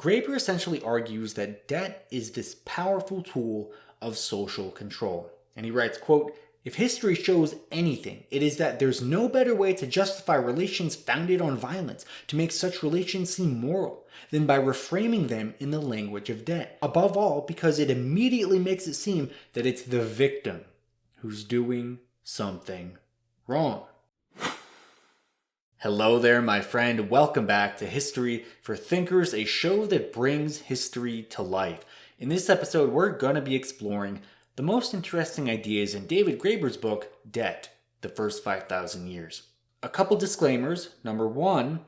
Graeber essentially argues that debt is this powerful tool of social control. And he writes, quote, "If history shows anything, it is that there's no better way to justify relations founded on violence, to make such relations seem moral, than by reframing them in the language of debt. Above all, because it immediately makes it seem that it's the victim who's doing something wrong." Hello there, my friend. Welcome back to History for Thinkers, a show that brings history to life. In this episode, we're going to be exploring the most interesting ideas in David Graeber's book, Debt, The First 5,000 Years. A couple disclaimers. Number one,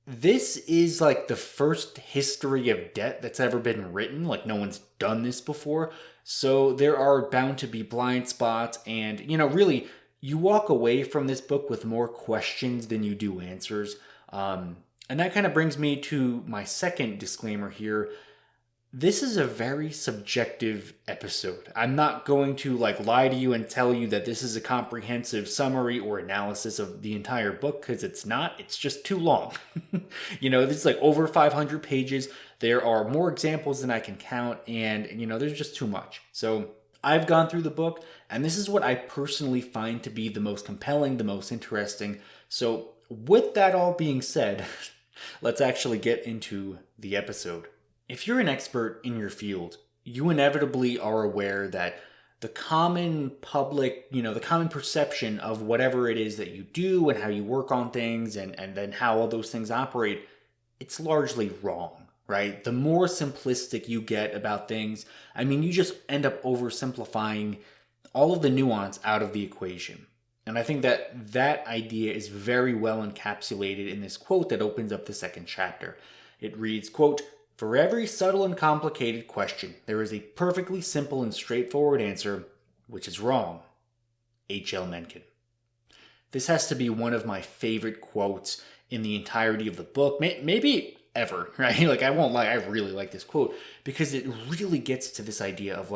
this is like the first history of debt that's ever been written. Like, no one's done this before. So there are bound to be blind spots and, really, you walk away from this book with more questions than you do answers. And that kind of brings me to my second disclaimer here. This is a very subjective episode. I'm not going to lie to you and tell you that this is a comprehensive summary or analysis of the entire book, because it's not. It's just too long. This is over 500 pages. There are more examples than I can count, and there's just too much. So I've gone through the book, and this is what I personally find to be the most compelling, the most interesting. So with that all being said, let's actually get into the episode. If you're an expert in your field, you inevitably are aware that the common public, the common perception of whatever it is that you do and how you work on things and then how all those things operate, it's largely wrong, right? The more simplistic you get about things, you just end up oversimplifying all of the nuance out of the equation. And I think that idea is very well encapsulated in this quote that opens up the second chapter. It reads, quote, "For every subtle and complicated question, there is a perfectly simple and straightforward answer, which is wrong." H.L. Mencken. This has to be one of my favorite quotes in the entirety of the book, maybe ever, right? I won't lie, I really like this quote because it really gets to this idea of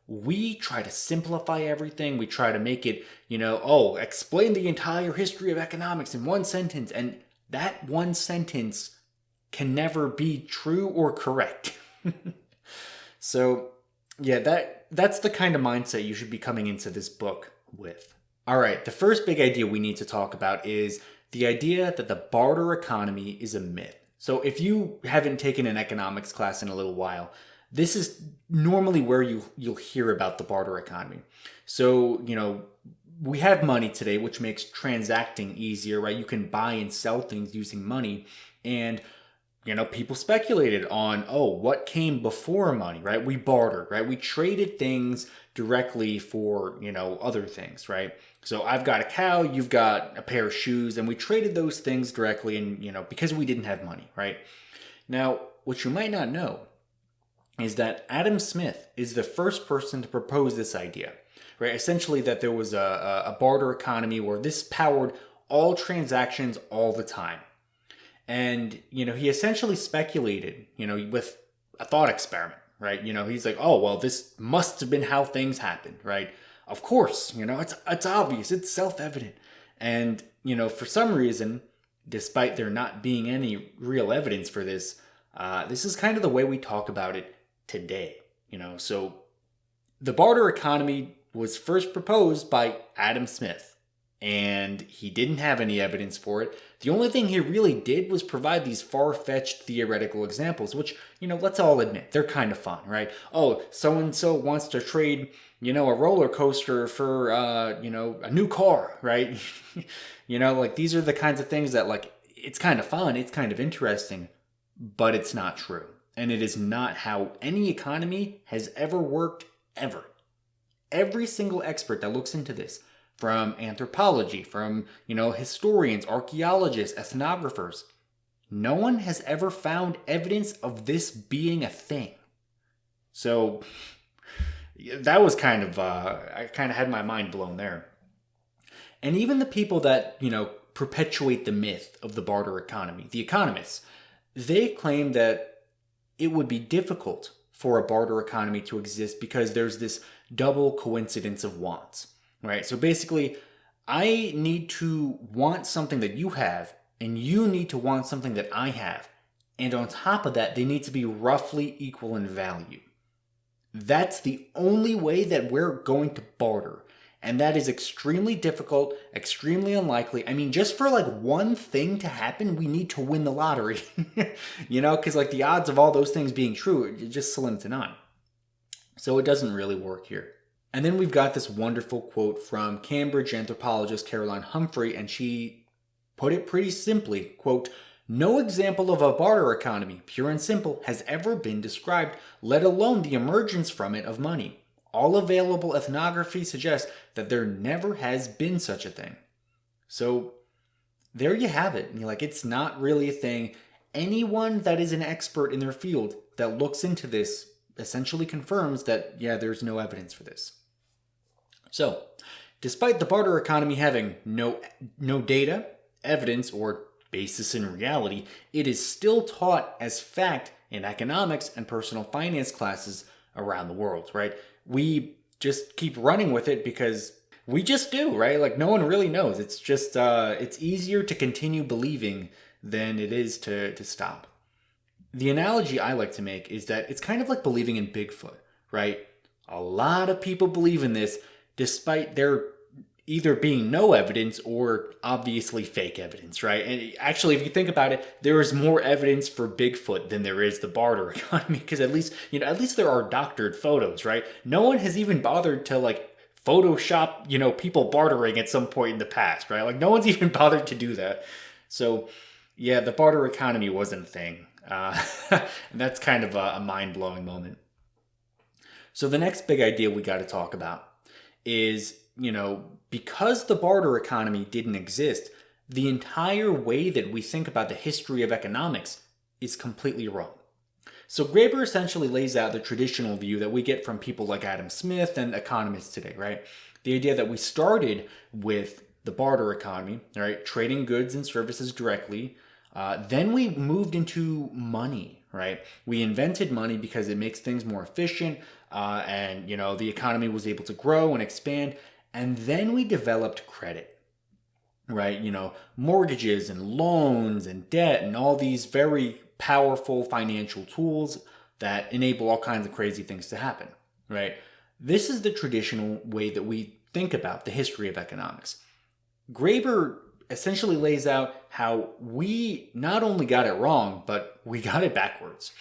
we try to simplify everything. We try to make it, explain the entire history of economics in one sentence, and that one sentence can never be true or correct. So, yeah, that's the kind of mindset you should be coming into this book with. All right, the first big idea we need to talk about is the idea that the barter economy is a myth. So if you haven't taken an economics class in a little while, this is normally where you'll hear about the barter economy. So, we have money today, which makes transacting easier, right? You can buy and sell things using money. And people speculated on, what came before money, right? We bartered, right? We traded things directly for, other things, right? So I've got a cow, you've got a pair of shoes, and we traded those things directly and, because we didn't have money, right? Now, what you might not know is that Adam Smith is the first person to propose this idea, right? Essentially that there was a barter economy where this powered all transactions all the time. And, he essentially speculated, with a thought experiment, right? He's like, oh, well, this must have been how things happened, right? Of course, it's obvious, it's self-evident. And, for some reason, despite there not being any real evidence for this, this is kind of the way we talk about it today, So the barter economy was first proposed by Adam Smith, and he didn't have any evidence for it. The only thing he really did was provide these far-fetched theoretical examples, which, let's all admit, they're kind of fun, right? Oh, so-and-so wants to trade, a roller coaster for, a new car, right? These are the kinds of things that, it's kind of fun, it's kind of interesting, but it's not true. And it is not how any economy has ever worked, ever. Every single expert that looks into this, from anthropology, from, historians, archaeologists, ethnographers, no one has ever found evidence of this being a thing. So that was I kind of had my mind blown there. And even the people that, perpetuate the myth of the barter economy, the economists, they claim that it would be difficult for a barter economy to exist because there's this double coincidence of wants, right? So basically, I need to want something that you have, and you need to want something that I have. And on top of that, they need to be roughly equal in value. That's the only way that we're going to barter. And that is extremely difficult, extremely unlikely. I mean, just for like one thing to happen, we need to win the lottery. Because like the odds of all those things being true are just slim to none. So it doesn't really work here. And then we've got this wonderful quote from Cambridge anthropologist Caroline Humphrey, and she put it pretty simply, quote, "No example of a barter economy, pure and simple, has ever been described, let alone the emergence from it of money. All available ethnography suggests that there never has been such a thing." So there you have it. It's not really a thing. Anyone that is an expert in their field that looks into this essentially confirms that, yeah, there's no evidence for this. So, despite the barter economy having no data, evidence, or basis in reality, it is still taught as fact in economics and personal finance classes around the world, right? We just keep running with it because we just do, right? Like no one really knows. It's just, it's easier to continue believing than it is to stop. The analogy I like to make is that it's kind of like believing in Bigfoot, right? A lot of people believe in this despite there either being no evidence or obviously fake evidence, right? And actually, if you think about it, there is more evidence for Bigfoot than there is the barter economy, because at least there are doctored photos, right? No one has even bothered to like Photoshop, people bartering at some point in the past, right? Like no one's even bothered to do that. So yeah, the barter economy wasn't a thing. That's kind of a mind-blowing moment. So the next big idea we got to talk about is, because the barter economy didn't exist, the entire way that we think about the history of economics is completely wrong. So Graeber essentially lays out the traditional view that we get from people like Adam Smith and economists today, right? The idea that we started with the barter economy, right? Trading goods and services directly. Then we moved into money, right? We invented money because it makes things more efficient, and the economy was able to grow and expand. And then we developed credit, right? Mortgages and loans and debt and all these very powerful financial tools that enable all kinds of crazy things to happen, right? This is the traditional way that we think about the history of economics. Graeber essentially lays out how we not only got it wrong, but we got it backwards.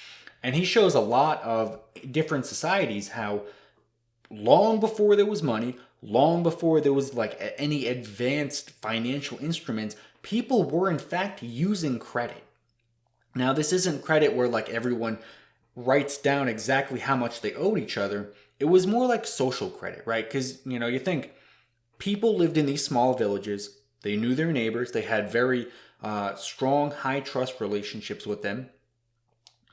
And he shows a lot of different societies how long before there was money, long before there was like any advanced financial instruments, people were in fact using credit. Now, this isn't credit where like everyone writes down exactly how much they owed each other. It was more like social credit, right? Because, you think people lived in these small villages. They knew their neighbors. They had very strong, high trust relationships with them.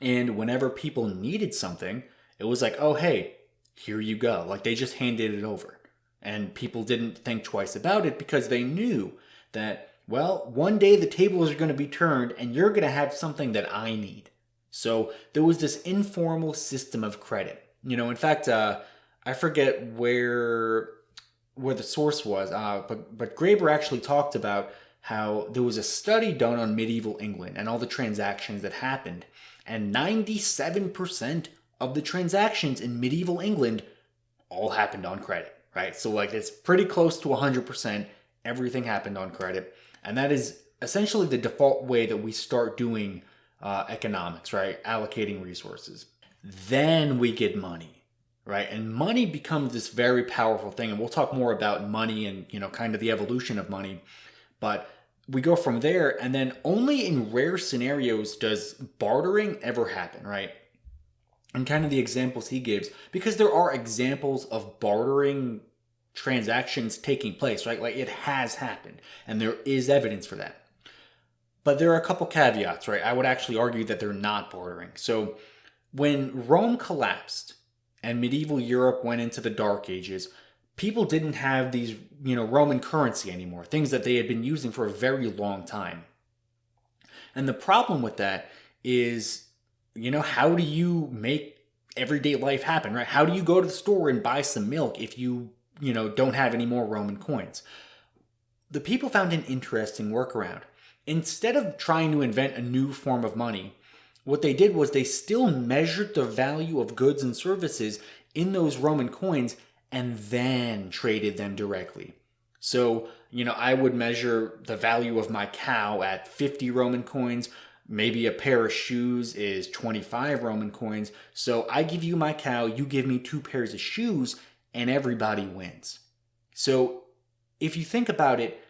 And whenever people needed something, it was like, oh, hey, here you go. Like they just handed it over. And people didn't think twice about it because they knew that, well, one day the tables are going to be turned and you're going to have something that I need. So there was this informal system of credit. In fact, I forget where the source was, but Graeber actually talked about how there was a study done on medieval England and all the transactions that happened, and 97% of the transactions in medieval England all happened on credit, right? So like it's pretty close to 100%. Everything happened on credit, and that is essentially the default way that we start doing economics, right? Allocating resources. Then we get money. Right. And money becomes this very powerful thing. And we'll talk more about money and, kind of the evolution of money. But we go from there. And then only in rare scenarios does bartering ever happen. Right. And kind of the examples he gives, because there are examples of bartering transactions taking place. Right. Like it has happened. And there is evidence for that. But there are a couple caveats. Right. I would actually argue that they're not bartering. So when Rome collapsed, and medieval Europe went into the Dark Ages, people didn't have these, Roman currency anymore, things that they had been using for a very long time. And the problem with that is, how do you make everyday life happen, right? How do you go to the store and buy some milk if you, don't have any more Roman coins? The people found an interesting workaround. Instead of trying to invent a new form of money, what they did was they still measured the value of goods and services in those Roman coins and then traded them directly. So, I would measure the value of my cow at 50 Roman coins. Maybe a pair of shoes is 25 Roman coins. So I give you my cow, you give me 2 pairs of shoes, and everybody wins. So if you think about it,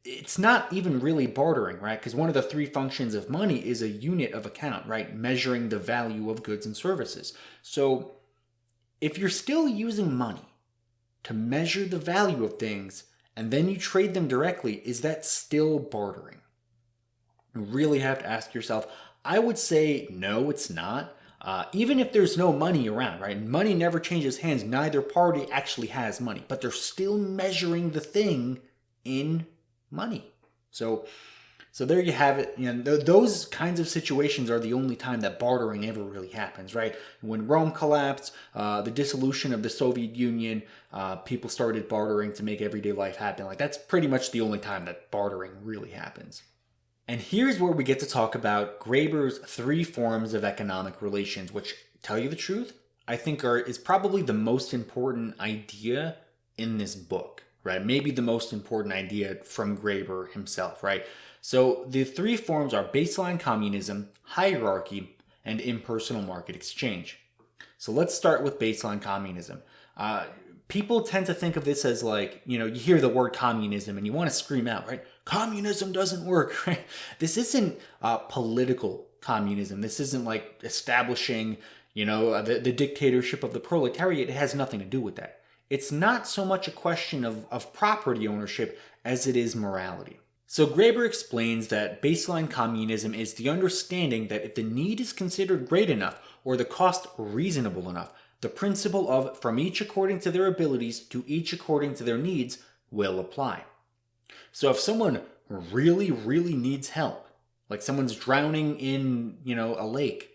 it's not even really bartering, right? Because one of the 3 functions of money is a unit of account, right? Measuring the value of goods and services. So if you're still using money to measure the value of things and then you trade them directly, is that still bartering? You really have to ask yourself. I would say no, it's not. Even if there's no money around, right? Money never changes hands. Neither party actually has money, but they're still measuring the thing in money. So there you have it. Those kinds of situations are the only time that bartering ever really happens, right? When Rome collapsed, the dissolution of the Soviet Union, people started bartering to make everyday life happen. Like that's pretty much the only time that bartering really happens. And here's where we get to talk about Graeber's 3 forms of economic relations, which, tell you the truth, I think is probably the most important idea in this book, right? Maybe the most important idea from Graeber himself, right? So the 3 forms are baseline communism, hierarchy, and impersonal market exchange. So let's start with baseline communism. People tend to think of this as like, you hear the word communism and you want to scream out, right? Communism doesn't work, right? This isn't political communism. This isn't like establishing, the dictatorship of the proletariat. It has nothing to do with that. It's not so much a question of property ownership as it is morality. So Graeber explains that baseline communism is the understanding that if the need is considered great enough or the cost reasonable enough, the principle of from each according to their abilities to each according to their needs will apply. So if someone really, really needs help, like someone's drowning in, a lake,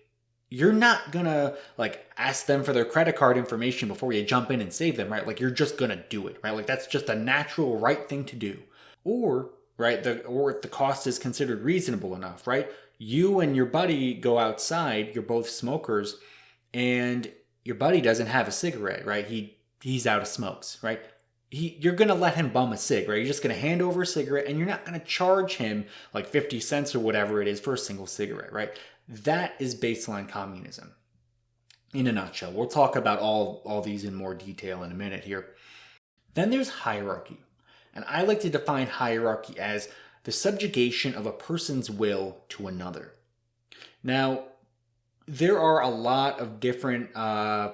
you're not gonna like ask them for their credit card information before you jump in and save them, right? Like you're just gonna do it, right? Like that's just a natural right thing to do. Or, right, or if the cost is considered reasonable enough, right? You and your buddy go outside, you're both smokers, and your buddy doesn't have a cigarette, right? He's out of smokes, right? You're going to let him bum a cig, right? You're just going to hand over a cigarette and you're not going to charge him like 50 cents or whatever it is for a single cigarette, right? That is baseline communism in a nutshell. We'll talk about all these in more detail in a minute here. Then there's hierarchy. And I like to define hierarchy as the subjugation of a person's will to another. Now, there are a lot of different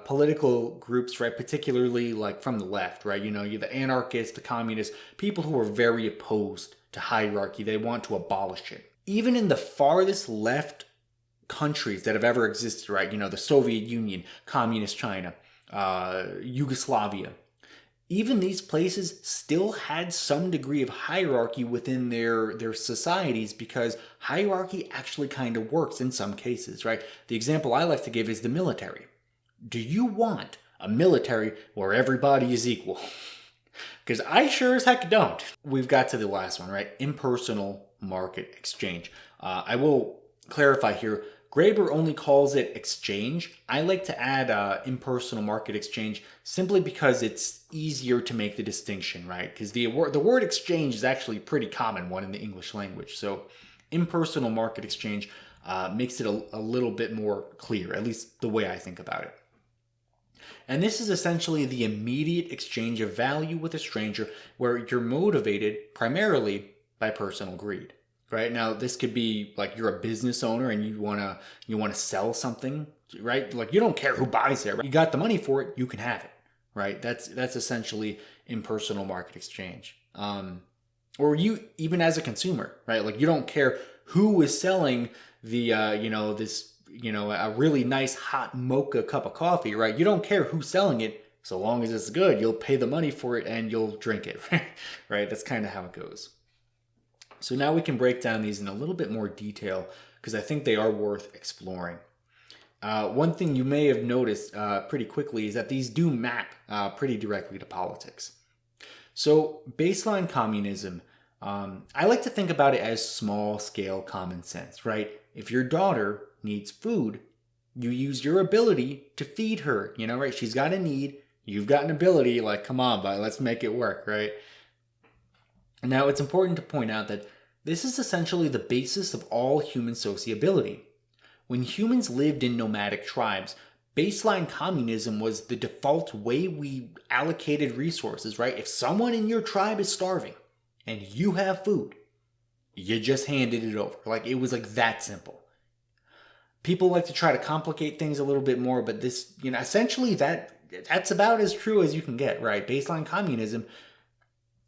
political groups, right? Particularly like from the left, right? You're the anarchists, the communists, people who are very opposed to hierarchy. They want to abolish it. Even in the farthest left countries that have ever existed, right? The Soviet Union, Communist China, Yugoslavia. Even these places still had some degree of hierarchy within their societies because hierarchy actually kind of works in some cases, right? The example I like to give is the military. Do you want a military where everybody is equal? Because I sure as heck don't. We've got to the last one, right? Impersonal market exchange. I will clarify here. Graeber only calls it exchange. I like to add impersonal market exchange simply because it's easier to make the distinction, right? Because the word exchange is actually a pretty common one in the English language. So impersonal market exchange makes it a little bit more clear, at least the way I think about it. And this is essentially the immediate exchange of value with a stranger where you're motivated primarily by personal greed. Right now, this could be like you're a business owner and you wanna sell something, right? Like you don't care who buys it, right? You got the money for it, you can have it, right? That's essentially impersonal market exchange. Or you even as a consumer, right? Like you don't care who is selling the a really nice hot mocha cup of coffee, right? You don't care who's selling it, so long as it's good, you'll pay the money for it and you'll drink it, right? That's kind of how it goes. So now we can break down these in a little bit more detail because I think they are worth exploring. One thing you may have noticed pretty quickly is that these do map pretty directly to politics. So baseline communism, I like to think about it as small scale common sense, right? If your daughter needs food, you use your ability to feed her, right? She's got a need, you've got an ability, like, come on, but let's make it work, right? Now, it's important to point out that this is essentially the basis of all human sociability. When humans lived in nomadic tribes, baseline communism was the default way we allocated resources, right? If someone in your tribe is starving and you have food, you just handed it over. Like, it was like that simple. People like to try to complicate things a little bit more, but this, essentially that's about as true as you can get, right? Baseline communism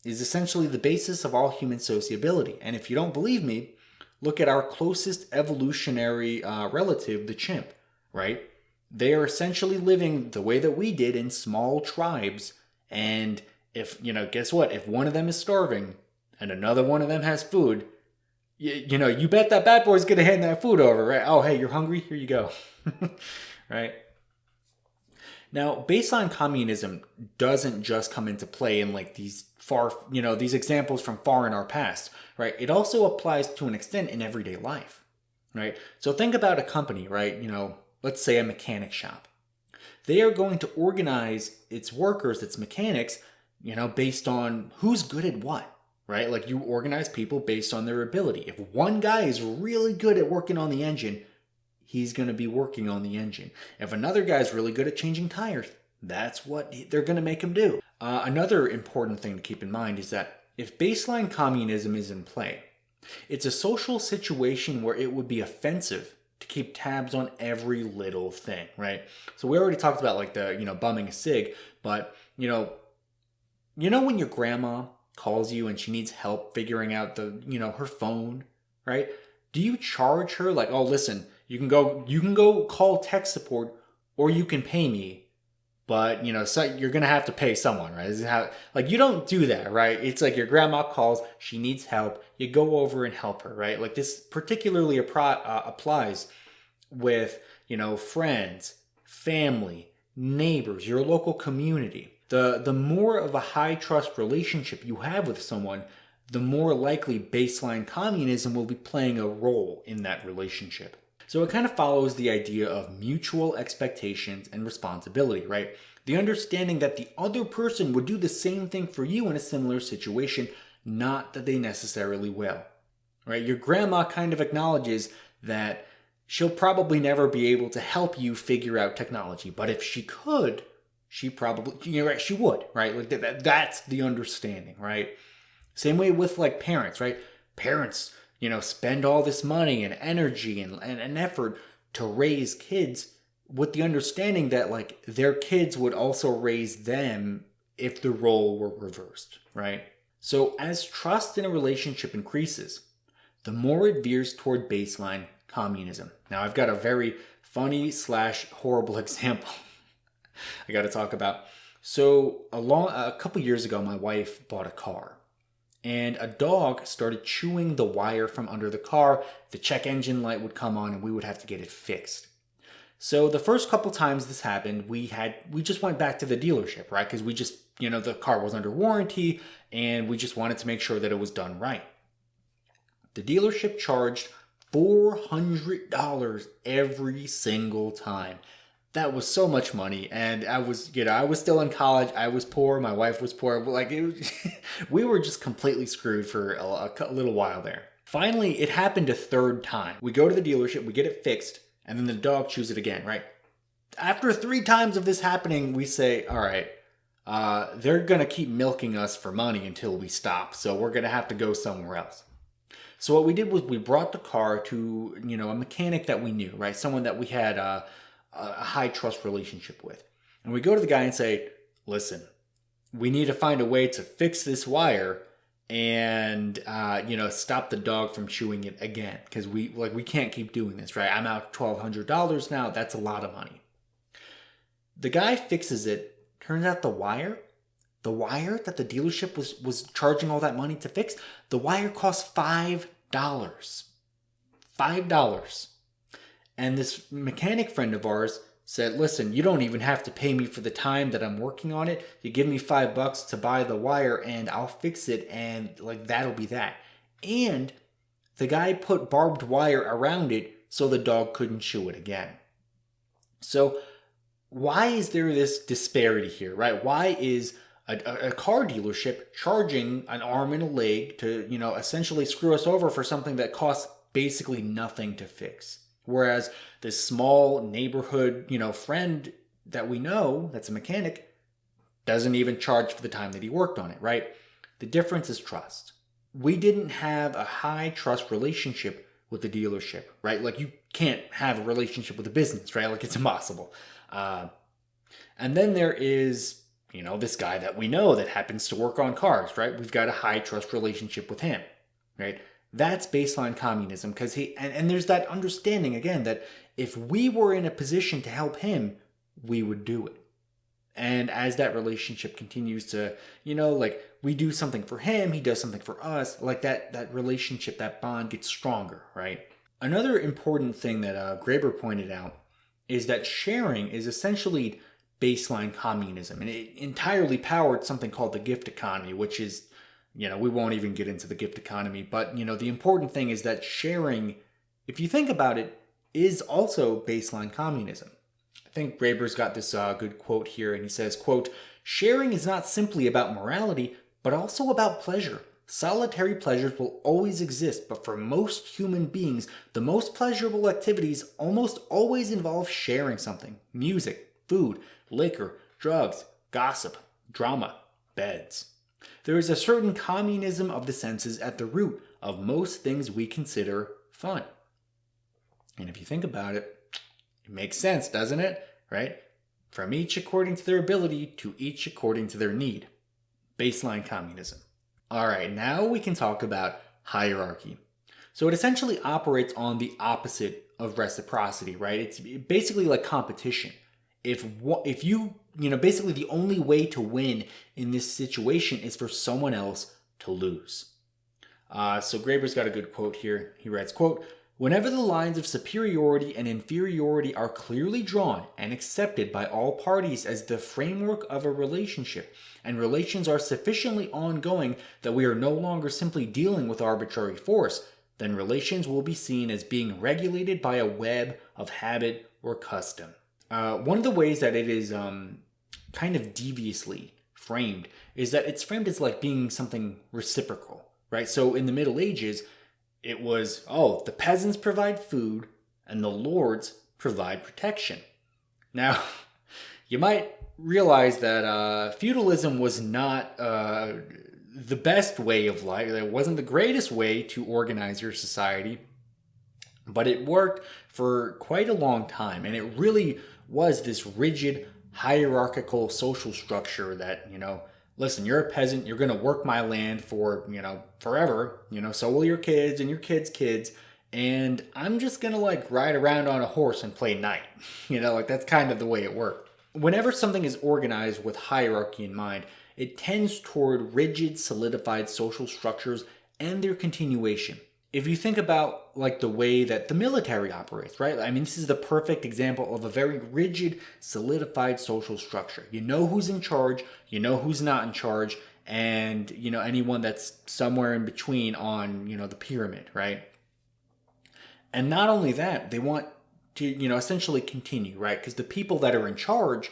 is essentially the basis of all human sociability. And if you don't believe me, look at our closest evolutionary relative, the chimp, right? They are essentially living the way that we did in small tribes. And if, guess what? If one of them is starving and another one of them has food, you bet that bad boy's going to hand that food over, right? Oh, hey, you're hungry? Here you go. Right? Now, baseline communism doesn't just come into play in like these these examples from far in our past, right? It also applies to an extent in everyday life, right? So think about a company, right? Let's say a mechanic shop. They are going to organize its workers, its mechanics, based on who's good at what, right? Like, you organize people based on their ability. If one guy is really good at working on the engine, he's going to be working on the engine. If another guy's really good at changing tires, that's what they're going to make him do. Another important thing to keep in mind is that if baseline communism is in play, it's a social situation where it would be offensive to keep tabs on every little thing, right? So we already talked about like the, bumming a cig, but when your grandma calls you and she needs help figuring out her phone, right? Do you charge her like, oh, listen, you can go call tech support or you can pay me, but so you're going to have to pay someone, right? This is how, like, you don't do that, right? It's like your grandma calls, she needs help, you go over and help her, right? Like, this particularly applies with, friends, family, neighbors, your local community. The more of a high trust relationship you have with someone, the more likely baseline communism will be playing a role in that relationship. So it kind of follows the idea of mutual expectations and responsibility, right? The understanding that the other person would do the same thing for you in a similar situation, not that they necessarily will, right? Your grandma kind of acknowledges that she'll probably never be able to help you figure out technology, but if she could, she probably, right, she would, right? Like that's the understanding, right? Same way with like parents, right? Parents, spend all this money and energy and effort to raise kids with the understanding that like their kids would also raise them if the role were reversed, right? So as trust in a relationship increases, the more it veers toward baseline communism. Now I've got a very funny / horrible example I got to talk about. So a couple years ago, my wife bought a car. And a dog started chewing the wire from under the car. The check engine light would come on and we would have to get it fixed. So the first couple times this happened, we just went back to the dealership, right? Because we just, the car was under warranty and we just wanted to make sure that it was done right. The dealership charged $400 every single time. That was so much money, and I was still in college. I was poor. My wife was poor. Like, we were just completely screwed for a little while there. Finally, it happened a third time. We go to the dealership, we get it fixed, and then the dog chews it again, right? After 3 times of this happening, we say, all right, they're going to keep milking us for money until we stop, so we're going to have to go somewhere else. So what we did was we brought the car to, a mechanic that we knew, right? Someone that we had a high trust relationship with. And we go to the guy and say, listen, we need to find a way to fix this wire and, stop the dog from chewing it again. Because we can't keep doing this, right? I'm out $1,200 now. That's a lot of money. The guy fixes it. Turns out the wire that the dealership was charging all that money to fix, the wire cost $5. $5. And this mechanic friend of ours said, listen, you don't even have to pay me for the time that I'm working on it. You give me $5 to buy the wire and I'll fix it, and like that'll be that. And the guy put barbed wire around it so the dog couldn't chew it again. So why is there this disparity here, right? Why is a car dealership charging an arm and a leg to, essentially screw us over for something that costs basically nothing to fix? Whereas this small neighborhood, friend that we know that's a mechanic doesn't even charge for the time that he worked on it, right? The difference is trust. We didn't have a high trust relationship with the dealership, right? Like you can't have a relationship with a business, right? Like it's impossible. And then there is, this guy that we know that happens to work on cars, right? We've got a high trust relationship with him, right? That's baseline communism because and there's that understanding again that if we were in a position to help him, we would do it. And as that relationship continues to, like we do something for him, he does something for us, like that relationship, that bond gets stronger, right? Another important thing that Graeber pointed out is that sharing is essentially baseline communism. And it entirely powered something called the gift economy, which is, we won't even get into the gift economy. But, the important thing is that sharing, if you think about it, is also baseline communism. I think Graeber's got this good quote here, and he says, quote, "Sharing is not simply about morality, but also about pleasure. Solitary pleasures will always exist, but for most human beings, the most pleasurable activities almost always involve sharing something. Music, food, liquor, drugs, gossip, drama, beds. There is a certain communism of the senses at the root of most things we consider fun." And if you think about it, it makes sense, doesn't it? Right? From each according to their ability, to each according to their need. Baseline communism. All right, now we can talk about hierarchy. So it essentially operates on the opposite of reciprocity, right? It's basically like competition. If you, basically the only way to win in this situation is for someone else to lose. So Graeber's got a good quote here. He writes, quote, "Whenever the lines of superiority and inferiority are clearly drawn and accepted by all parties as the framework of a relationship, and relations are sufficiently ongoing that we are no longer simply dealing with arbitrary force, then relations will be seen as being regulated by a web of habit or custom." One of the ways that it is kind of deviously framed is that it's framed as like being something reciprocal, right? So in the Middle Ages, it was, the peasants provide food and the lords provide protection. Now, you might realize that feudalism was not the best way of life. It wasn't the greatest way to organize your society, but it worked for quite a long time. And it really was this rigid, hierarchical social structure that, listen, you're a peasant, you're going to work my land for, forever, so will your kids and your kids' kids, and I'm just going to like ride around on a horse and play knight. Like that's kind of the way it worked. Whenever something is organized with hierarchy in mind, it tends toward rigid, solidified social structures and their continuation. If you think about like the way that the military operates, right? I mean, this is the perfect example of a very rigid, solidified social structure. You know who's in charge, you know who's not in charge, and anyone that's somewhere in between on, the pyramid, right? And not only that, they want to, essentially continue, right? Because the people that are in charge,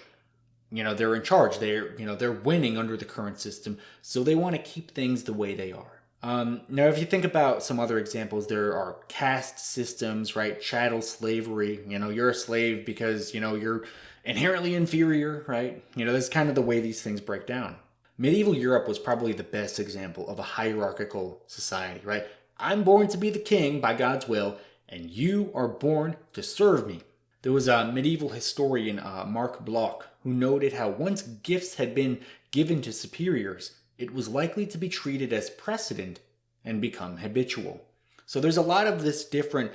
they're in charge. They're winning under the current system, so they want to keep things the way they are. Now, if you think about some other examples, there are caste systems, right? Chattel slavery. You're a slave because, you're inherently inferior, right? That's kind of the way these things break down. Medieval Europe was probably the best example of a hierarchical society, right? I'm born to be the king by God's will, and you are born to serve me. There was a medieval historian, Mark Bloch, who noted how once gifts had been given to superiors, it was likely to be treated as precedent and become habitual. So there's a lot of this different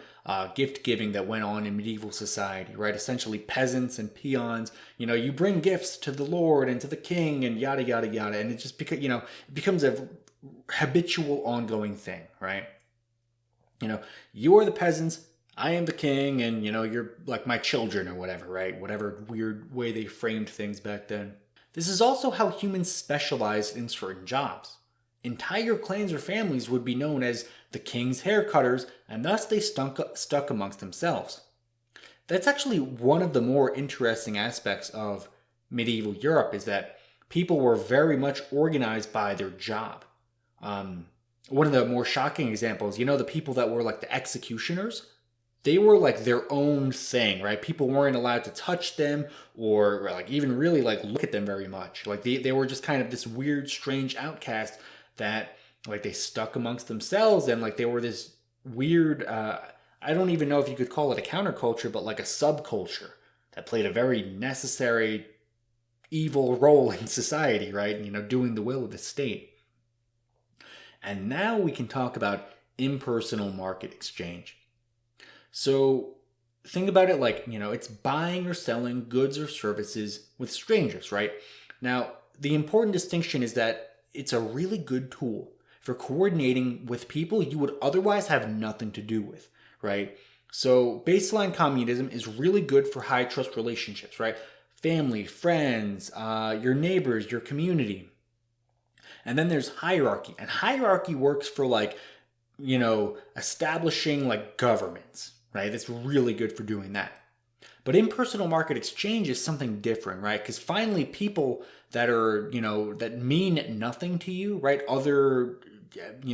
gift giving that went on in medieval society, right? Essentially peasants and peons, you bring gifts to the Lord and to the king and yada, yada, yada. And it just it becomes a habitual ongoing thing, right? You are the peasants, I am the king, and you're like my children or whatever, right? Whatever weird way they framed things back then. This is also how humans specialized in certain jobs. Entire clans or families would be known as the king's hair cutters, and thus they stuck amongst themselves. That's actually one of the more interesting aspects of medieval Europe, is that people were very much organized by their job. One of the more shocking examples, the people that were like the executioners, they were like their own thing, right? People weren't allowed to touch them or like even really like look at them very much. Like they were just kind of this weird, strange outcast that like they stuck amongst themselves, and like they were this weird, I don't even know if you could call it a counterculture, but like a subculture that played a very necessary evil role in society, right? Doing the will of the state. And now we can talk about impersonal market exchange. So think about it like, it's buying or selling goods or services with strangers, right? Now, the important distinction is that it's a really good tool for coordinating with people you would otherwise have nothing to do with, right? So baseline communism is really good for high trust relationships, right? Family, friends, your neighbors, your community. And then there's hierarchy, and hierarchy works for like, establishing like governments, right? That's really good for doing that. But impersonal market exchange is something different, right? Because finally, people that are, that mean nothing to you, right? Other,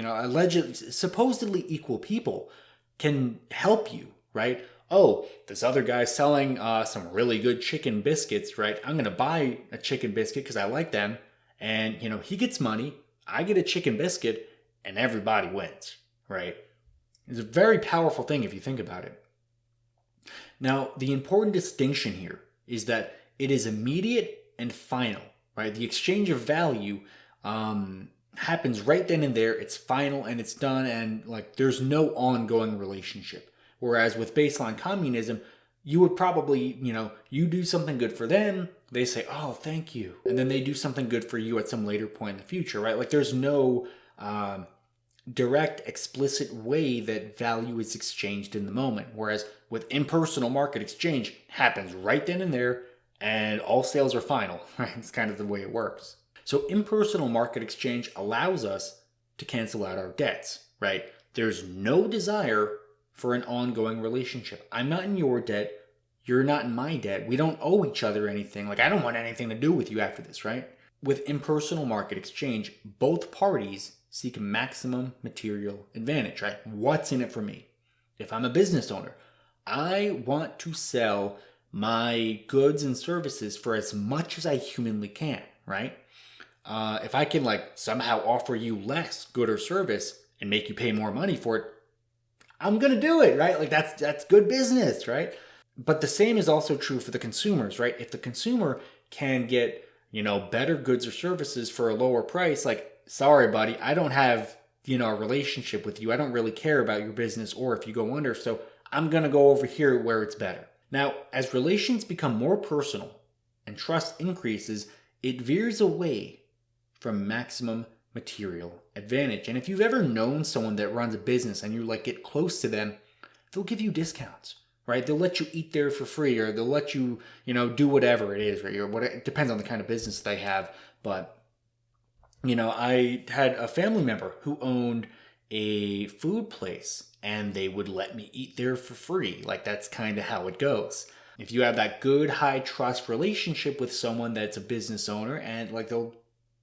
allegedly, supposedly equal people can help you, right? Oh, this other guy's selling some really good chicken biscuits, right? I'm going to buy a chicken biscuit because I like them. And, he gets money, I get a chicken biscuit, and everybody wins, right? It's a very powerful thing if you think about it. Now, the important distinction here is that it is immediate and final, right? The exchange of value happens right then and there. It's final and it's done, and like there's no ongoing relationship. Whereas with baseline communism, you would probably, you do something good for them, they say, oh, thank you. And then they do something good for you at some later point in the future, right? Like there's no direct, explicit way that value is exchanged in the moment. Whereas with impersonal market exchange, it happens right then and there, and all sales are final, right? It's kind of the way it works. So impersonal market exchange allows us to cancel out our debts, right? There's no desire for an ongoing relationship. I'm not in your debt. You're not in my debt. We don't owe each other anything. Like, I don't want anything to do with you after this, right? With impersonal market exchange, both parties seek maximum material advantage, right? What's in it for me? If I'm a business owner, I want to sell my goods and services for as much as I humanly can, right? If I can like somehow offer you less good or service and make you pay more money for it, I'm going to do it, right? Like that's good business, right? But the same is also true for the consumers, right? If the consumer can get, better goods or services for a lower price, like, sorry, buddy, I don't have, a relationship with you. I don't really care about your business or if you go under. So I'm going to go over here where it's better. Now, as relations become more personal and trust increases, it veers away from maximum material advantage. And if you've ever known someone that runs a business and you like get close to them, they'll give you discounts, right? They'll let you eat there for free, or they'll let you, do whatever it is, right? Or what, it depends on the kind of business they have. But, I had a family member who owned a food place and they would let me eat there for free. Like that's kind of how it goes. If you have that good, high trust relationship with someone that's a business owner, and like they'll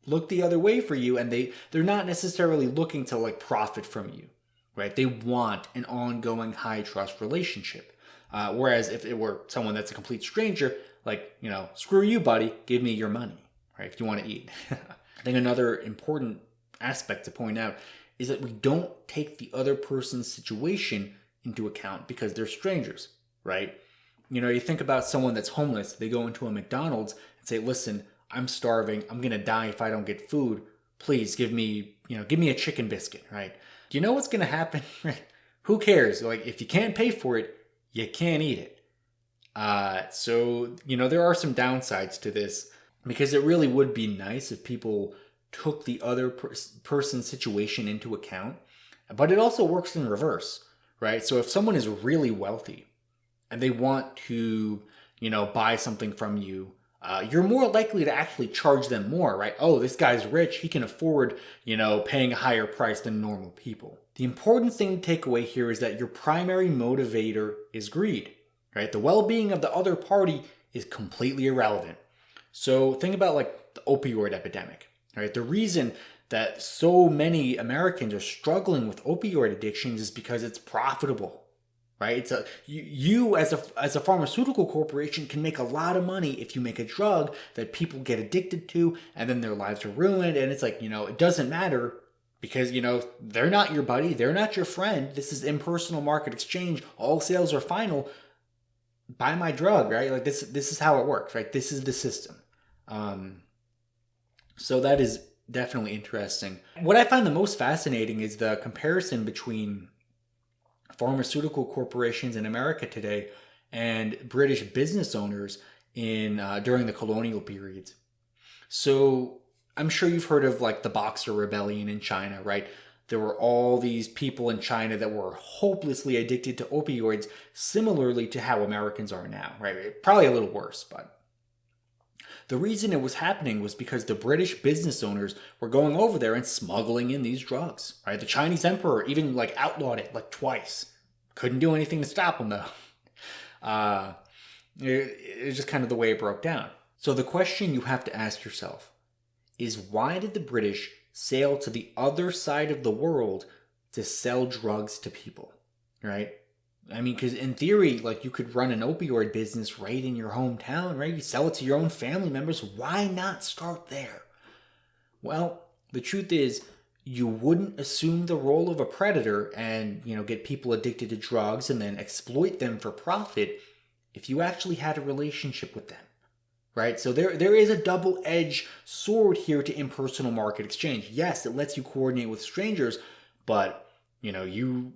look the other way for you, and they're not necessarily looking to like profit from you, right? They want an ongoing high trust relationship. Whereas if it were someone that's a complete stranger, like, screw you, buddy, give me your money, right? If you want to eat. I think another important aspect to point out is that we don't take the other person's situation into account because they're strangers, right? You think about someone that's homeless, they go into a McDonald's and say, listen, I'm starving, I'm going to die if I don't get food. Please give me a chicken biscuit, right? Do you know what's going to happen? Who cares? Like, if you can't pay for it, you can't eat it. So, there are some downsides to this, because it really would be nice if people took the other person's situation into account. But it also works in reverse, right? So if someone is really wealthy and they want to, buy something from you, you're more likely to actually charge them more, right? Oh, this guy's rich. He can afford, paying a higher price than normal people. The important thing to take away here is that your primary motivator is greed, right? The well-being of the other party is completely irrelevant. So think about like the opioid epidemic, right? The reason that so many Americans are struggling with opioid addictions is because it's profitable, right? It's you as a pharmaceutical corporation can make a lot of money if you make a drug that people get addicted to, and then their lives are ruined. And it's like, it doesn't matter because they're not your buddy, they're not your friend. This is impersonal market exchange. All sales are final. Buy my drug, right? Like this is how it works, right? This is the system. So that is definitely interesting. What I find the most fascinating is the comparison between pharmaceutical corporations in America today and British business owners in during the colonial periods. So I'm sure you've heard of like the Boxer Rebellion in China, right? There were all these people in China that were hopelessly addicted to opioids, similarly to how Americans are now, right? Probably a little worse, but the reason it was happening was because the British business owners were going over there and smuggling in these drugs, right? The Chinese emperor even like outlawed it like twice. Couldn't do anything to stop them though. It's just kind of the way it broke down. So the question you have to ask yourself is, why did the British sail to the other side of the world to sell drugs to people, right? I mean, because in theory, like you could run an opioid business right in your hometown, right? You sell it to your own family members. Why not start there? Well, the truth is, you wouldn't assume the role of a predator and, get people addicted to drugs and then exploit them for profit if you actually had a relationship with them, right? So there is a double-edged sword here to impersonal market exchange. Yes, it lets you coordinate with strangers, but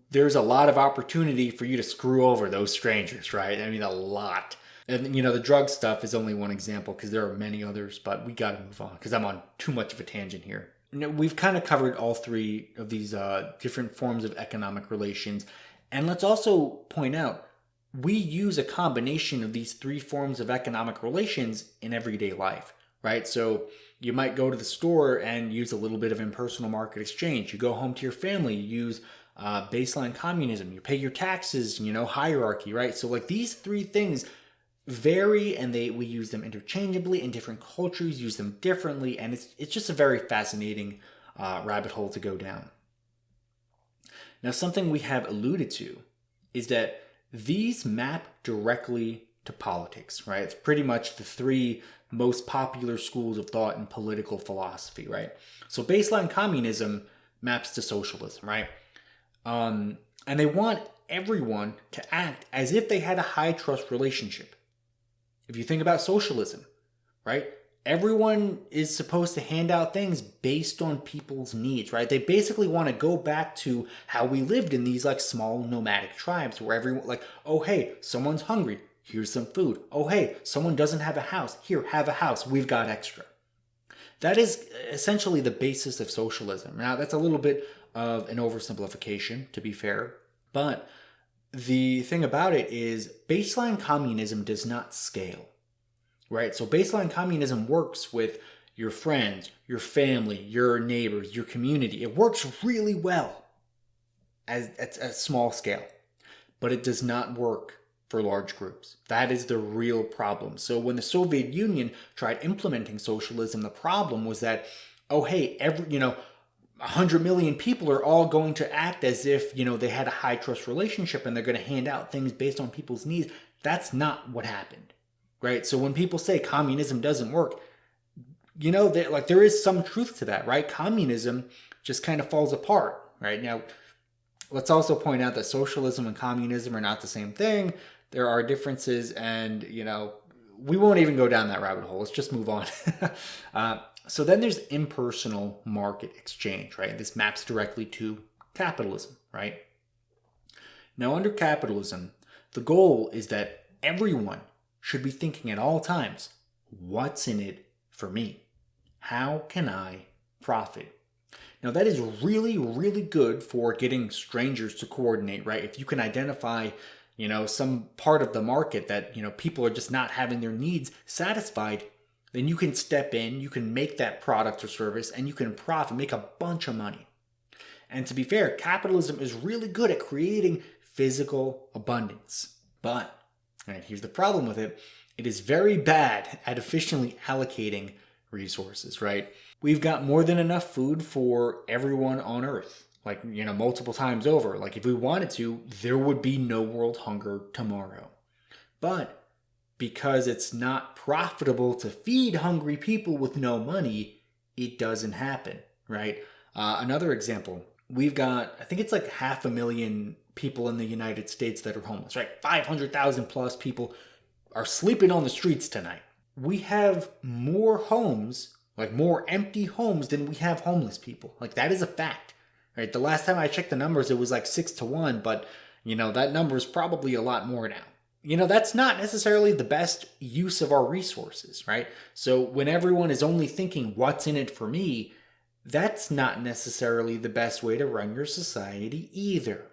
there's a lot of opportunity for you to screw over those strangers, right? I mean, a lot. And, the drug stuff is only one example because there are many others, but we got to move on because I'm on too much of a tangent here. We've kind of covered all three of these different forms of economic relations. And let's also point out, we use a combination of these three forms of economic relations in everyday life, right? So you might go to the store and use a little bit of impersonal market exchange. You go home to your family, you use baseline communism. You pay your taxes, hierarchy, right? So like these three things vary, and we use them interchangeably, and different cultures use them differently, and it's just a very fascinating rabbit hole to go down. Now, something we have alluded to is that these map directly to politics, right? It's pretty much the three most popular schools of thought in political philosophy, right? So baseline communism maps to socialism, right? And they want everyone to act as if they had a high trust relationship. If you think about socialism, right? Everyone is supposed to hand out things based on people's needs, right? They basically want to go back to how we lived in these like small nomadic tribes where everyone like, oh, hey, someone's hungry. Here's some food. Oh, hey, someone doesn't have a house. Here, have a house. We've got extra. That is essentially the basis of socialism. Now, that's a little bit of an oversimplification, to be fair, but the thing about it is baseline communism does not scale, right? So baseline communism works with your friends, your family, your neighbors, your community. It works really well at a small scale, but it does not work for large groups. That is the real problem. So when the Soviet Union tried implementing socialism, the problem was that, oh, hey, 100 million people are all going to act as if, they had a high trust relationship and they're going to hand out things based on people's needs. That's not what happened, right? So when people say communism doesn't work, there is some truth to that, right? Communism just kind of falls apart, right? Now, let's also point out that socialism and communism are not the same thing. There are differences, and, we won't even go down that rabbit hole. Let's just move on. So then there's impersonal market exchange, right? This maps directly to capitalism, right? Now, under capitalism, the goal is that everyone should be thinking at all times, what's in it for me? How can I profit? Now, that is really, really good for getting strangers to coordinate, right? If you can identify some part of the market that, people are just not having their needs satisfied, then you can step in, you can make that product or service, and you can profit, make a bunch of money. And to be fair, capitalism is really good at creating physical abundance. But, and here's the problem with it, it is very bad at efficiently allocating resources, right? We've got more than enough food for everyone on Earth, like, multiple times over. Like, if we wanted to, there would be no world hunger tomorrow. But because it's not profitable to feed hungry people with no money, it doesn't happen, right? Another example, we've got, I think it's like 500,000 people in the United States that are homeless, right? 500,000 plus people are sleeping on the streets tonight. We have more homes, like more empty homes than we have homeless people. Like, that is a fact, right? The last time I checked the numbers, it was like 6-1, but that number is probably a lot more now. That's not necessarily the best use of our resources, right? So when everyone is only thinking, what's in it for me, that's not necessarily the best way to run your society either.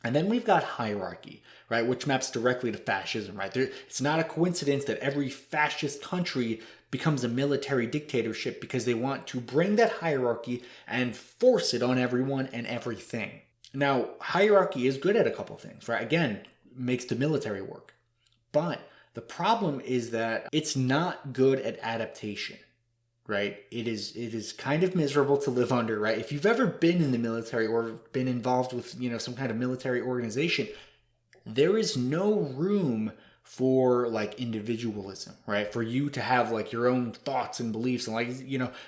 And then we've got hierarchy, right, which maps directly to fascism, right? It's not a coincidence that every fascist country becomes a military dictatorship because they want to bring that hierarchy and force it on everyone and everything. Now, hierarchy is good at a couple things, right? Again, makes the military work. But the problem is that it's not good at adaptation. Right? It is kind of miserable to live under, right? If you've ever been in the military or been involved with, some kind of military organization, there is no room for like individualism, right? For you to have like your own thoughts and beliefs and like,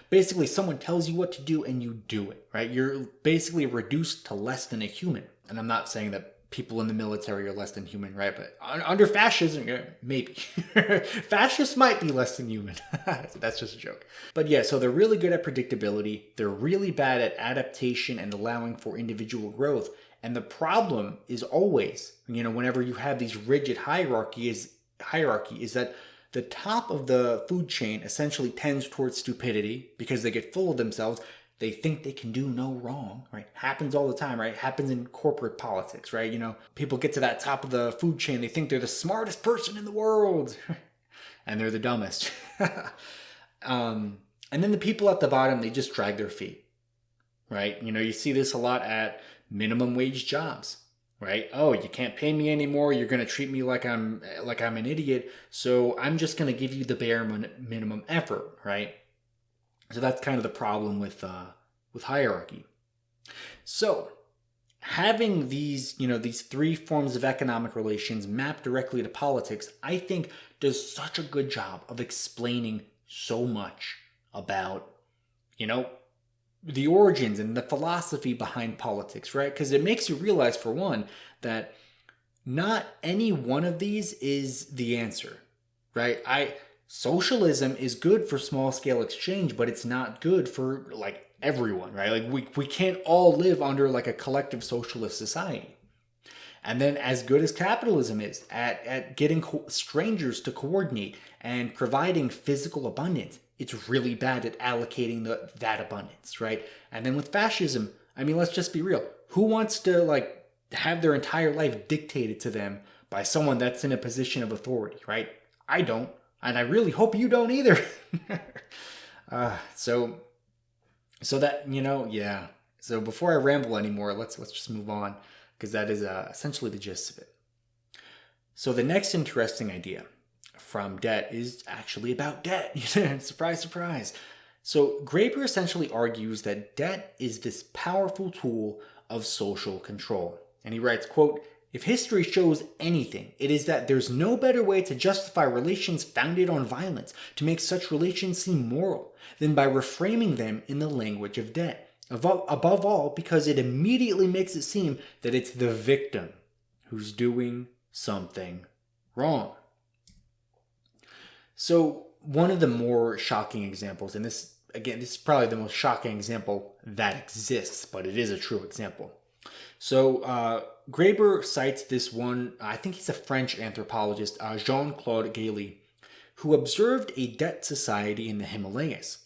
basically someone tells you what to do and you do it, right? You're basically reduced to less than a human. And I'm not saying that people in the military are less than human, right? But under fascism, maybe. Fascists might be less than human. That's just a joke. But yeah, so they're really good at predictability. They're really bad at adaptation and allowing for individual growth. And the problem is always, whenever you have these rigid hierarchy is that the top of the food chain essentially tends towards stupidity because they get full of themselves. They think they can do no wrong, right? Happens all the time, right? Happens in corporate politics, right? People get to that top of the food chain. They think they're the smartest person in the world. And they're the dumbest. And then the people at the bottom, they just drag their feet, right? You see this a lot at minimum wage jobs, right? Oh, you can't pay me anymore. You're going to treat me like I'm an idiot. So I'm just going to give you the bare minimum effort, right? So that's kind of the problem with hierarchy. So having these three forms of economic relations mapped directly to politics, I think does such a good job of explaining so much about, the origins and the philosophy behind politics, right? Because it makes you realize, for one, that not any one of these is the answer, right? Socialism is good for small scale exchange, but it's not good for like everyone, right? Like we can't all live under like a collective socialist society. And then as good as capitalism is at getting strangers to coordinate and providing physical abundance, it's really bad at allocating that abundance, right? And then with fascism, I mean, let's just be real. Who wants to like have their entire life dictated to them by someone that's in a position of authority, right? I don't. And I really hope you don't either. So that, yeah. So before I ramble anymore, let's just move on, because that is essentially the gist of it. So the next interesting idea from debt is actually about debt. Surprise, surprise. So Graeber essentially argues that debt is this powerful tool of social control. And he writes, quote, "If history shows anything, it is that there's no better way to justify relations founded on violence, to make such relations seem moral, than by reframing them in the language of debt. Above all, because it immediately makes it seem that it's the victim who's doing something wrong." So one of the more shocking examples, and this is probably the most shocking example that exists, but it is a true example. So Graeber cites this one, I think he's a French anthropologist, Jean-Claude Gailly, who observed a debt society in the Himalayas.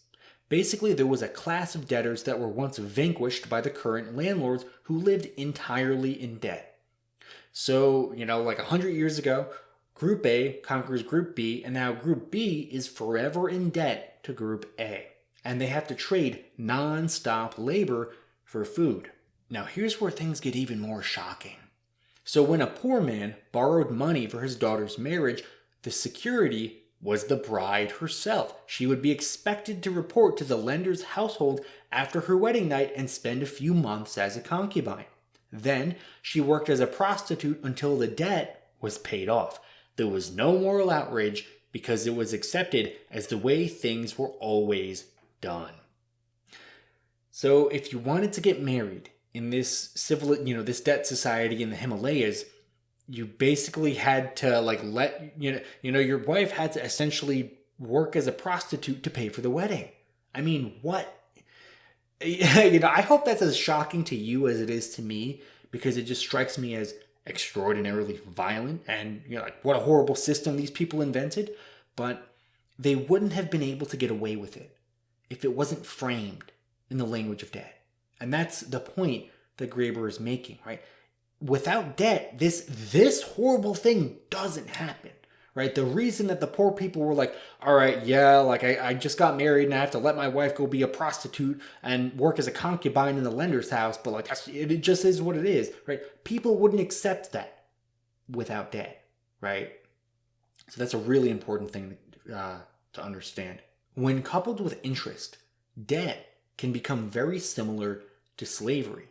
Basically, there was a class of debtors that were once vanquished by the current landlords who lived entirely in debt. So, like 100 years ago, Group A conquers Group B, and now Group B is forever in debt to Group A. And they have to trade non-stop labor for food. Now, here's where things get even more shocking. So, when a poor man borrowed money for his daughter's marriage, the security was the bride herself. She would be expected to report to the lender's household after her wedding night and spend a few months as a concubine. Then, she worked as a prostitute until the debt was paid off. There was no moral outrage because it was accepted as the way things were always done. So if you wanted to get married in this this debt society in the Himalayas, you basically had to let your wife had to essentially work as a prostitute to pay for the wedding. I mean, what? I hope that's as shocking to you as it is to me, because it just strikes me as extraordinarily violent and what a horrible system these people invented. But they wouldn't have been able to get away with it if it wasn't framed in the language of debt. And that's the point that Graeber is making, right? Without debt, this horrible thing doesn't happen, right? The reason that the poor people were like, all right, yeah, I just got married and I have to let my wife go be a prostitute and work as a concubine in the lender's house, but it just is what it is, right? People wouldn't accept that without debt, right? So that's a really important thing to understand. When coupled with interest, debt can become very similar to slavery,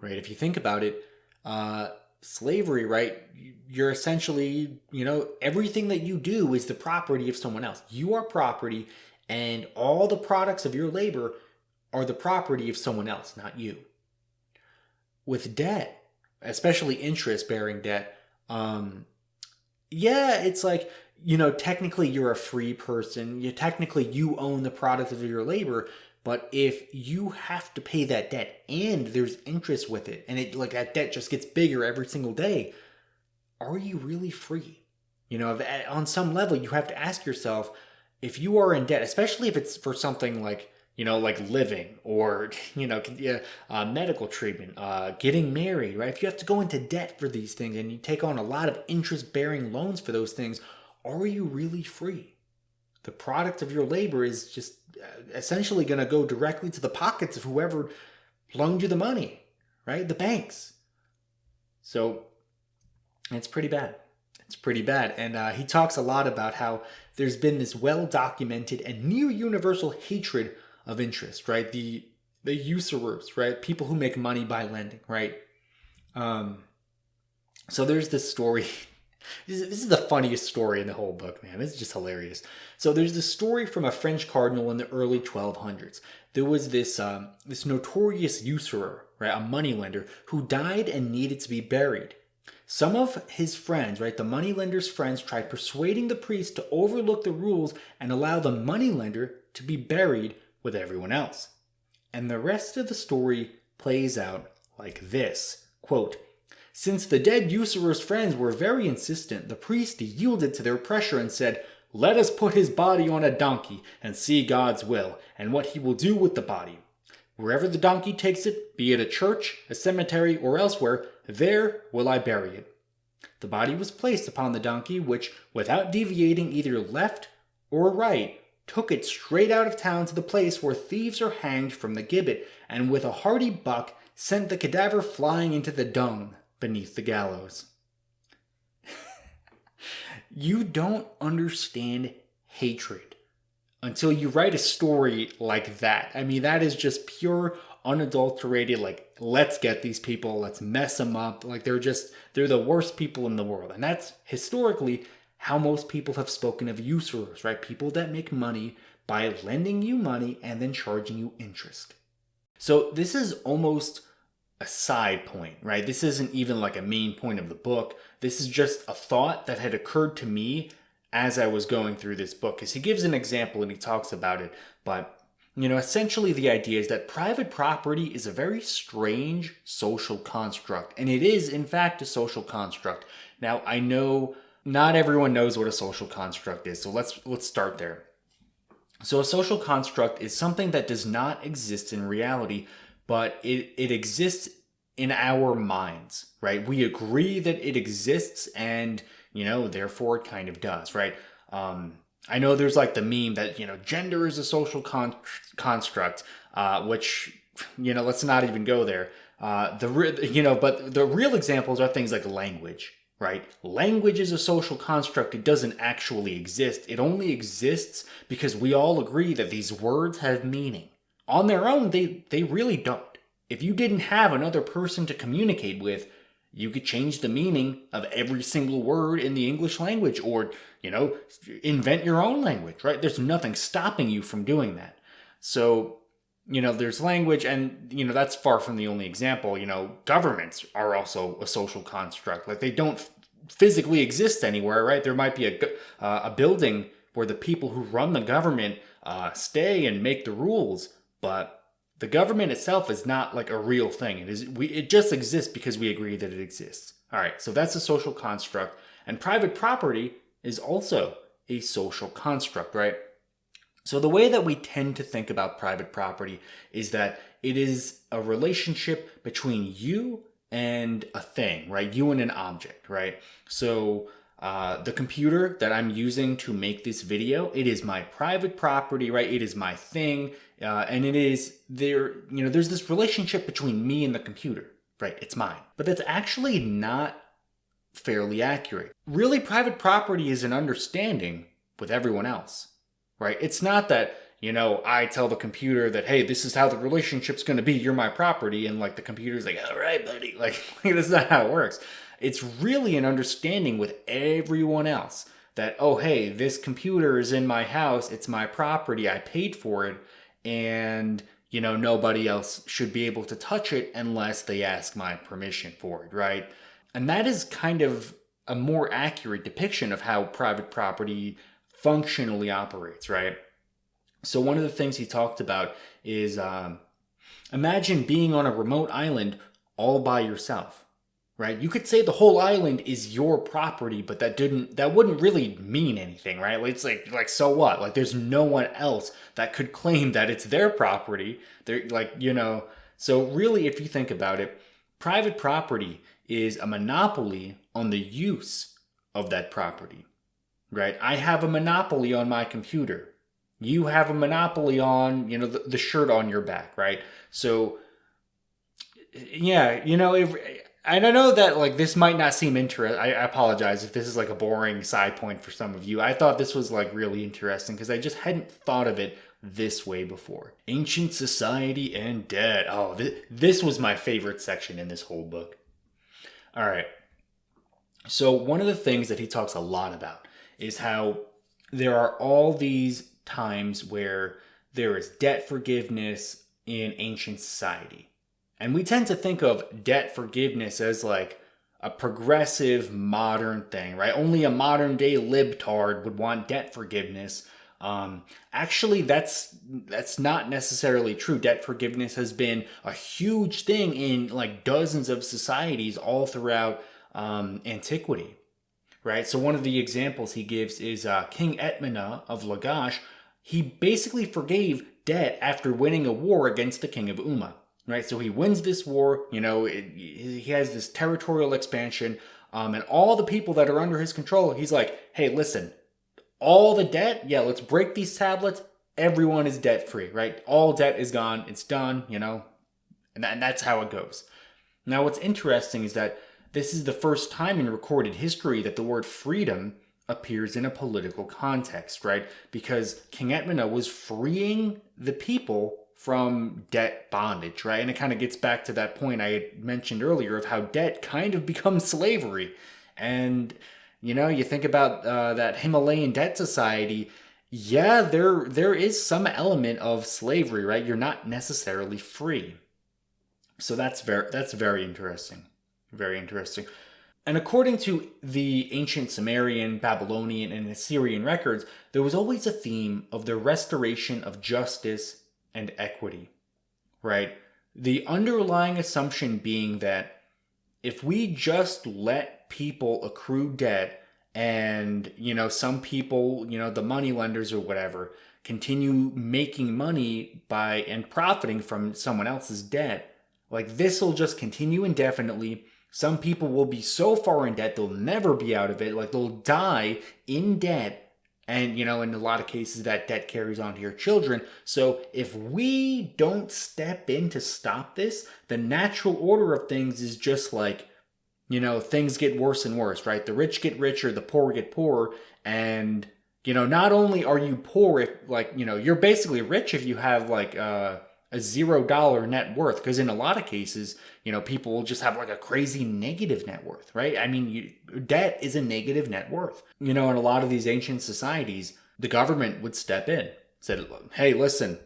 right? If you think about it, slavery, right? You're essentially, everything that you do is the property of someone else. You are property, and all the products of your labor are the property of someone else, not you. With debt, especially interest-bearing debt, it's technically you're a free person. Technically you own the product of your labor. But if you have to pay that debt and there's interest with it, and that debt just gets bigger every single day, are you really free? On some level, you have to ask yourself, if you are in debt, especially if it's for something like living or, medical treatment, getting married, right? If you have to go into debt for these things and you take on a lot of interest-bearing loans for those things, are you really free? The product of your labor is just essentially going to go directly to the pockets of whoever loaned you the money, right? The banks. So it's pretty bad. It's pretty bad. And he talks a lot about how there's been this well-documented and near universal hatred of interest, right? The usurers, right? People who make money by lending, right? So there's this story. This is the funniest story in the whole book, man. It's just hilarious. So there's this story from a French cardinal in the early 1200s. There was this notorious usurer, right, a moneylender, who died and needed to be buried. Some of his friends, right, the moneylender's friends, tried persuading the priest to overlook the rules and allow the moneylender to be buried with everyone else. And the rest of the story plays out like this, quote, "Since the dead usurer's friends were very insistent, the priest yielded to their pressure and said, 'Let us put his body on a donkey and see God's will, and what he will do with the body. Wherever the donkey takes it, be it a church, a cemetery, or elsewhere, there will I bury it.' The body was placed upon the donkey, which, without deviating either left or right, took it straight out of town to the place where thieves are hanged from the gibbet, and with a hearty buck sent the cadaver flying into the dung beneath the gallows." You don't understand hatred until you write a story like that. I mean, that is just pure, unadulterated, let's get these people, let's mess them up. They're the worst people in the world. And that's historically how most people have spoken of usurers, right? People that make money by lending you money and then charging you interest. So this is almost a side point, right? This isn't even a main point of the book. This is just a thought that had occurred to me as I was going through this book, because he gives an example and he talks about it. But, essentially the idea is that private property is a very strange social construct, and it is, in fact, a social construct. Now, I know not everyone knows what a social construct is, so let's start there. So a social construct is something that does not exist in reality, but it exists in our minds, right? We agree that it exists and, therefore it kind of does, right? I know there's like the meme that, gender is a social construct, which, let's not even go there. But the real examples are things like language, right? Language is a social construct. It doesn't actually exist. It only exists because we all agree that these words have meaning. On their own, they really don't. If you didn't have another person to communicate with, you could change the meaning of every single word in the English language or, invent your own language, right? There's nothing stopping you from doing that. So, there's language, and, that's far from the only example. Governments are also a social construct. Like, they don't physically exist anywhere, right? There might be a building where the people who run the government stay and make the rules, but the government itself is not like a real thing. It just exists because we agree that it exists. All right, so that's a social construct. And private property is also a social construct, right? So the way that we tend to think about private property is that it is a relationship between you and a thing, right? You and an object, right? So the computer that I'm using to make this video, it is my private property, right? It is my thing. And it is there's this relationship between me and the computer, right? It's mine. But that's actually not fairly accurate. Really, private property is an understanding with everyone else, right? It's not that, I tell the computer that, hey, this is how the relationship's going to be. You're my property. And like the computer's like, all right, buddy. Like that's not how it works. It's really an understanding with everyone else that, oh, hey, this computer is in my house. It's my property. I paid for it. And, nobody else should be able to touch it unless they ask my permission for it, right? And that is kind of a more accurate depiction of how private property functionally operates, right? So one of the things he talked about is imagine being on a remote island all by yourself, right? You could say the whole island is your property, but that wouldn't really mean anything, right? It's like so what? Like there's no one else that could claim that it's their property. They're so really if you think about it, private property is a monopoly on the use of that property, right? I have a monopoly on my computer. You have a monopoly on, the shirt on your back, right? So, yeah, I don't know that, like, this might not seem interesting. I apologize if this is, like, a boring side point for some of you. I thought this was, like, really interesting because I just hadn't thought of it this way before. Ancient society and debt. Oh, this was my favorite section in this whole book. All right. So one of the things that he talks a lot about is how there are all these times where there is debt forgiveness in ancient society. And we tend to think of debt forgiveness as like a progressive modern thing, right? Only a modern day libtard would want debt forgiveness. Actually, that's not necessarily true. Debt forgiveness has been a huge thing in like dozens of societies all throughout antiquity, right? So one of the examples he gives is King Etmina of Lagash. He basically forgave debt after winning a war against the king of Umma, right? So he wins this war, he has this territorial expansion, and all the people that are under his control, he's like, hey, listen, all the debt, yeah, let's break these tablets. Everyone is debt free, right? All debt is gone. It's done, and that's how it goes. Now, what's interesting is that this is the first time in recorded history that the word freedom appears in a political context, right? Because King Etmina was freeing the people from debt bondage, right? And it kind of gets back to that point I had mentioned earlier of how debt kind of becomes slavery. And, you think about that Himalayan debt society, yeah, there is some element of slavery, right? You're not necessarily free. So that's very interesting. Very interesting. And according to the ancient Sumerian, Babylonian, and Assyrian records, there was always a theme of the restoration of justice and equity, right? The underlying assumption being that if we just let people accrue debt and, some people, the money lenders or whatever, continue making money by and profiting from someone else's debt, Like, this will just continue indefinitely. Some people will be so far in debt they'll never be out of it. Like, they'll die in debt. And, in a lot of cases, that debt carries on to your children. So if we don't step in to stop this, the natural order of things is just like, things get worse and worse, right? The rich get richer, the poor get poorer. And, not only are you poor if, like, you're basically rich if you have, like, a $0 net worth. Because in a lot of cases, people will just have, like, a crazy negative net worth, right? I mean, debt is a negative net worth. In a lot of these ancient societies, the government would step in, said, hey, listen,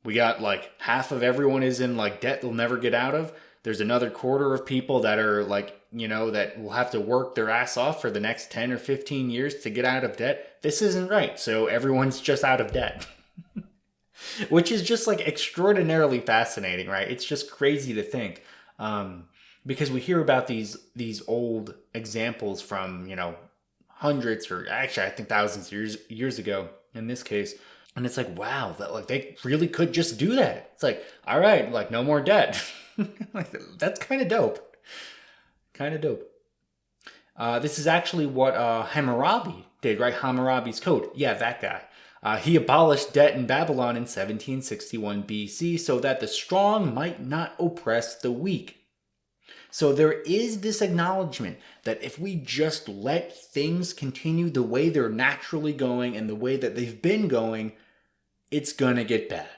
we got, like, half of everyone is in, like, debt they'll never get out of. There's another quarter of people that are, like, that will have to work their ass off for the next 10 or 15 years to get out of debt. This isn't right. So everyone's just out of debt. Which is just, like, extraordinarily fascinating, right? It's just crazy to think. Because we hear about these old examples from, hundreds or actually I think thousands of years ago in this case. And it's like, wow, that, like, they really could just do that. It's like, all right, like, no more debt. Like, that's kind of dope. Kind of dope. This is actually what Hammurabi did, right? Hammurabi's code. Yeah, that guy. He abolished debt in Babylon in 1761 BC so that the strong might not oppress the weak. So there is this acknowledgement that if we just let things continue the way they're naturally going and the way that they've been going, it's gonna get bad.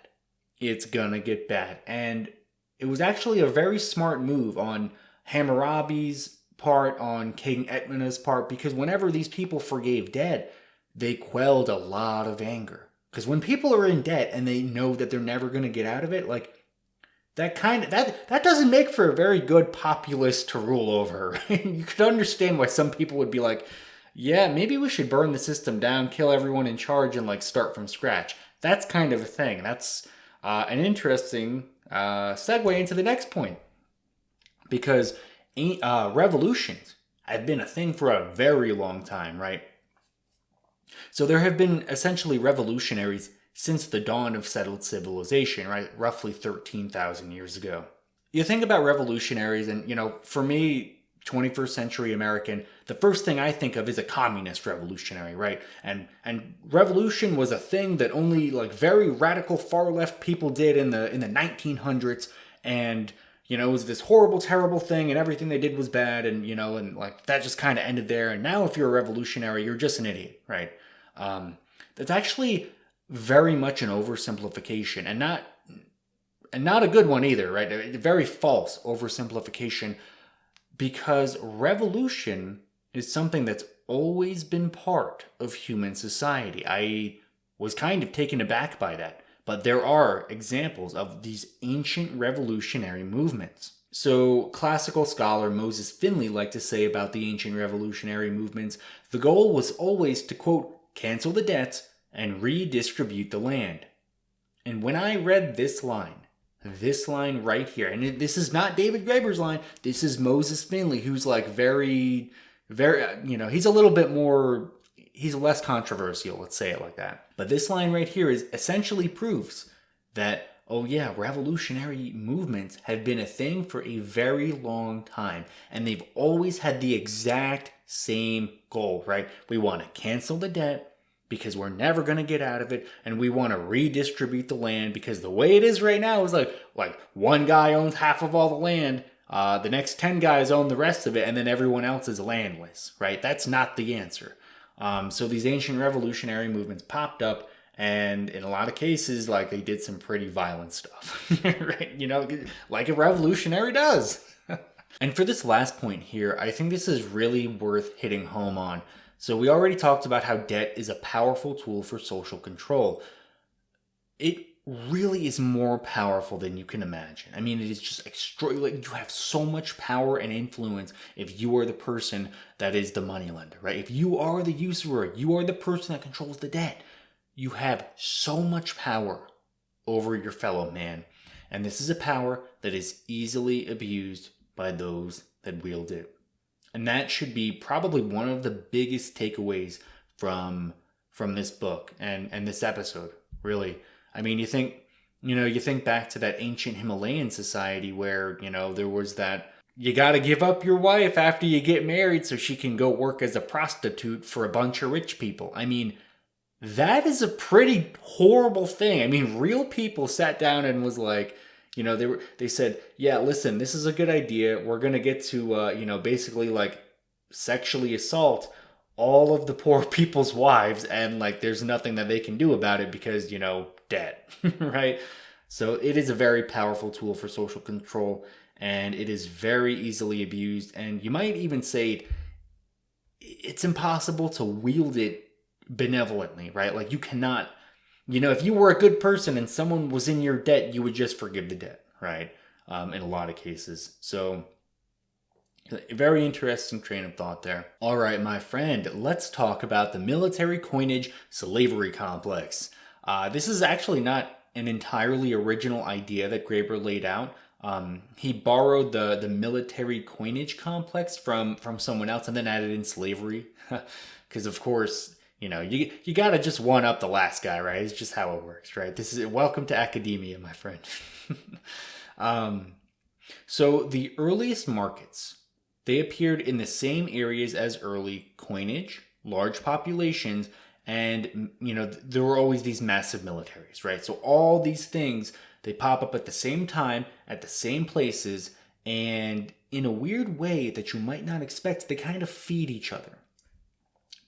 It's gonna get bad. And it was actually a very smart move on Hammurabi's part, on King Etna's part, because whenever these people forgave debt, they quelled a lot of anger. Because when people are in debt and they know that they're never going to get out of it, like, that doesn't make for a very good populace to rule over. You could understand why some people would be like, yeah, maybe we should burn the system down, kill everyone in charge, and, like, start from scratch. That's kind of a thing. That's an interesting segue into the next point. Because revolutions have been a thing for a very long time, right? So there have been essentially revolutionaries since the dawn of settled civilization, right? Roughly 13,000 years ago. You think about revolutionaries and, for me, 21st century American, the first thing I think of is a communist revolutionary, right? And revolution was a thing that only, like, very radical far left people did in the 1900s, and it was this horrible, terrible thing, and everything they did was bad, and and, like, that just kind of ended there. And now, if you're a revolutionary, you're just an idiot, right? That's actually very much an oversimplification, and not a good one either, right? A very false oversimplification, because revolution is something that's always been part of human society. I was kind of taken aback by that. But there are examples of these ancient revolutionary movements. So, classical scholar Moses Finley liked to say about the ancient revolutionary movements, the goal was always to, quote, cancel the debts and redistribute the land. And when I read this line right here, and this is not David Graeber's line, this is Moses Finley, who's, like, very, very, he's a little bit more, he's less controversial, let's say it like that. But this line right here is essentially proves that, oh yeah, revolutionary movements have been a thing for a very long time. And they've always had the exact same goal, right? We want to cancel the debt because we're never going to get out of it. And we want to redistribute the land because the way it is right now is like one guy owns half of all the land. The next 10 guys own the rest of it. And then everyone else is landless, right? That's not the answer. So these ancient revolutionary movements popped up, and in a lot of cases, like, they did some pretty violent stuff, right? Like a revolutionary does. And for this last point here, I think this is really worth hitting home on. So we already talked about how debt is a powerful tool for social control. It really is more powerful than you can imagine. I mean, it is just extraordinary. You have so much power and influence if you are the person that is the moneylender, right? If you are the usurer, you are the person that controls the debt. You have so much power over your fellow man. And this is a power that is easily abused by those that wield it. And that should be probably one of the biggest takeaways from this book and this episode, really. I mean, you think, You think back to that ancient Himalayan society where, there was that you got to give up your wife after you get married so she can go work as a prostitute for a bunch of rich people. I mean, that is a pretty horrible thing. I mean, real people sat down and was like, they said, yeah, listen, this is a good idea. We're going to get to, basically like sexually assault all of the poor people's wives, and like there's nothing that they can do about it because, debt, right? So it is a very powerful tool for social control, and it is very easily abused. And you might even say it's impossible to wield it benevolently, right? Like you cannot, if you were a good person and someone was in your debt, you would just forgive the debt, right? In a lot of cases. So a very interesting train of thought there. All right, my friend, let's talk about the military coinage slavery complex. This is actually not an entirely original idea that Graeber laid out. He borrowed the military coinage complex from someone else and then added in slavery. Because, of course, you got to just one up the last guy, right? It's just how it works, right? This is welcome to academia, my friend. So the earliest markets, they appeared in the same areas as early coinage, large populations, and there were always these massive militaries, right? So all these things, they pop up at the same time, at the same places, and in a weird way that you might not expect, they kind of feed each other.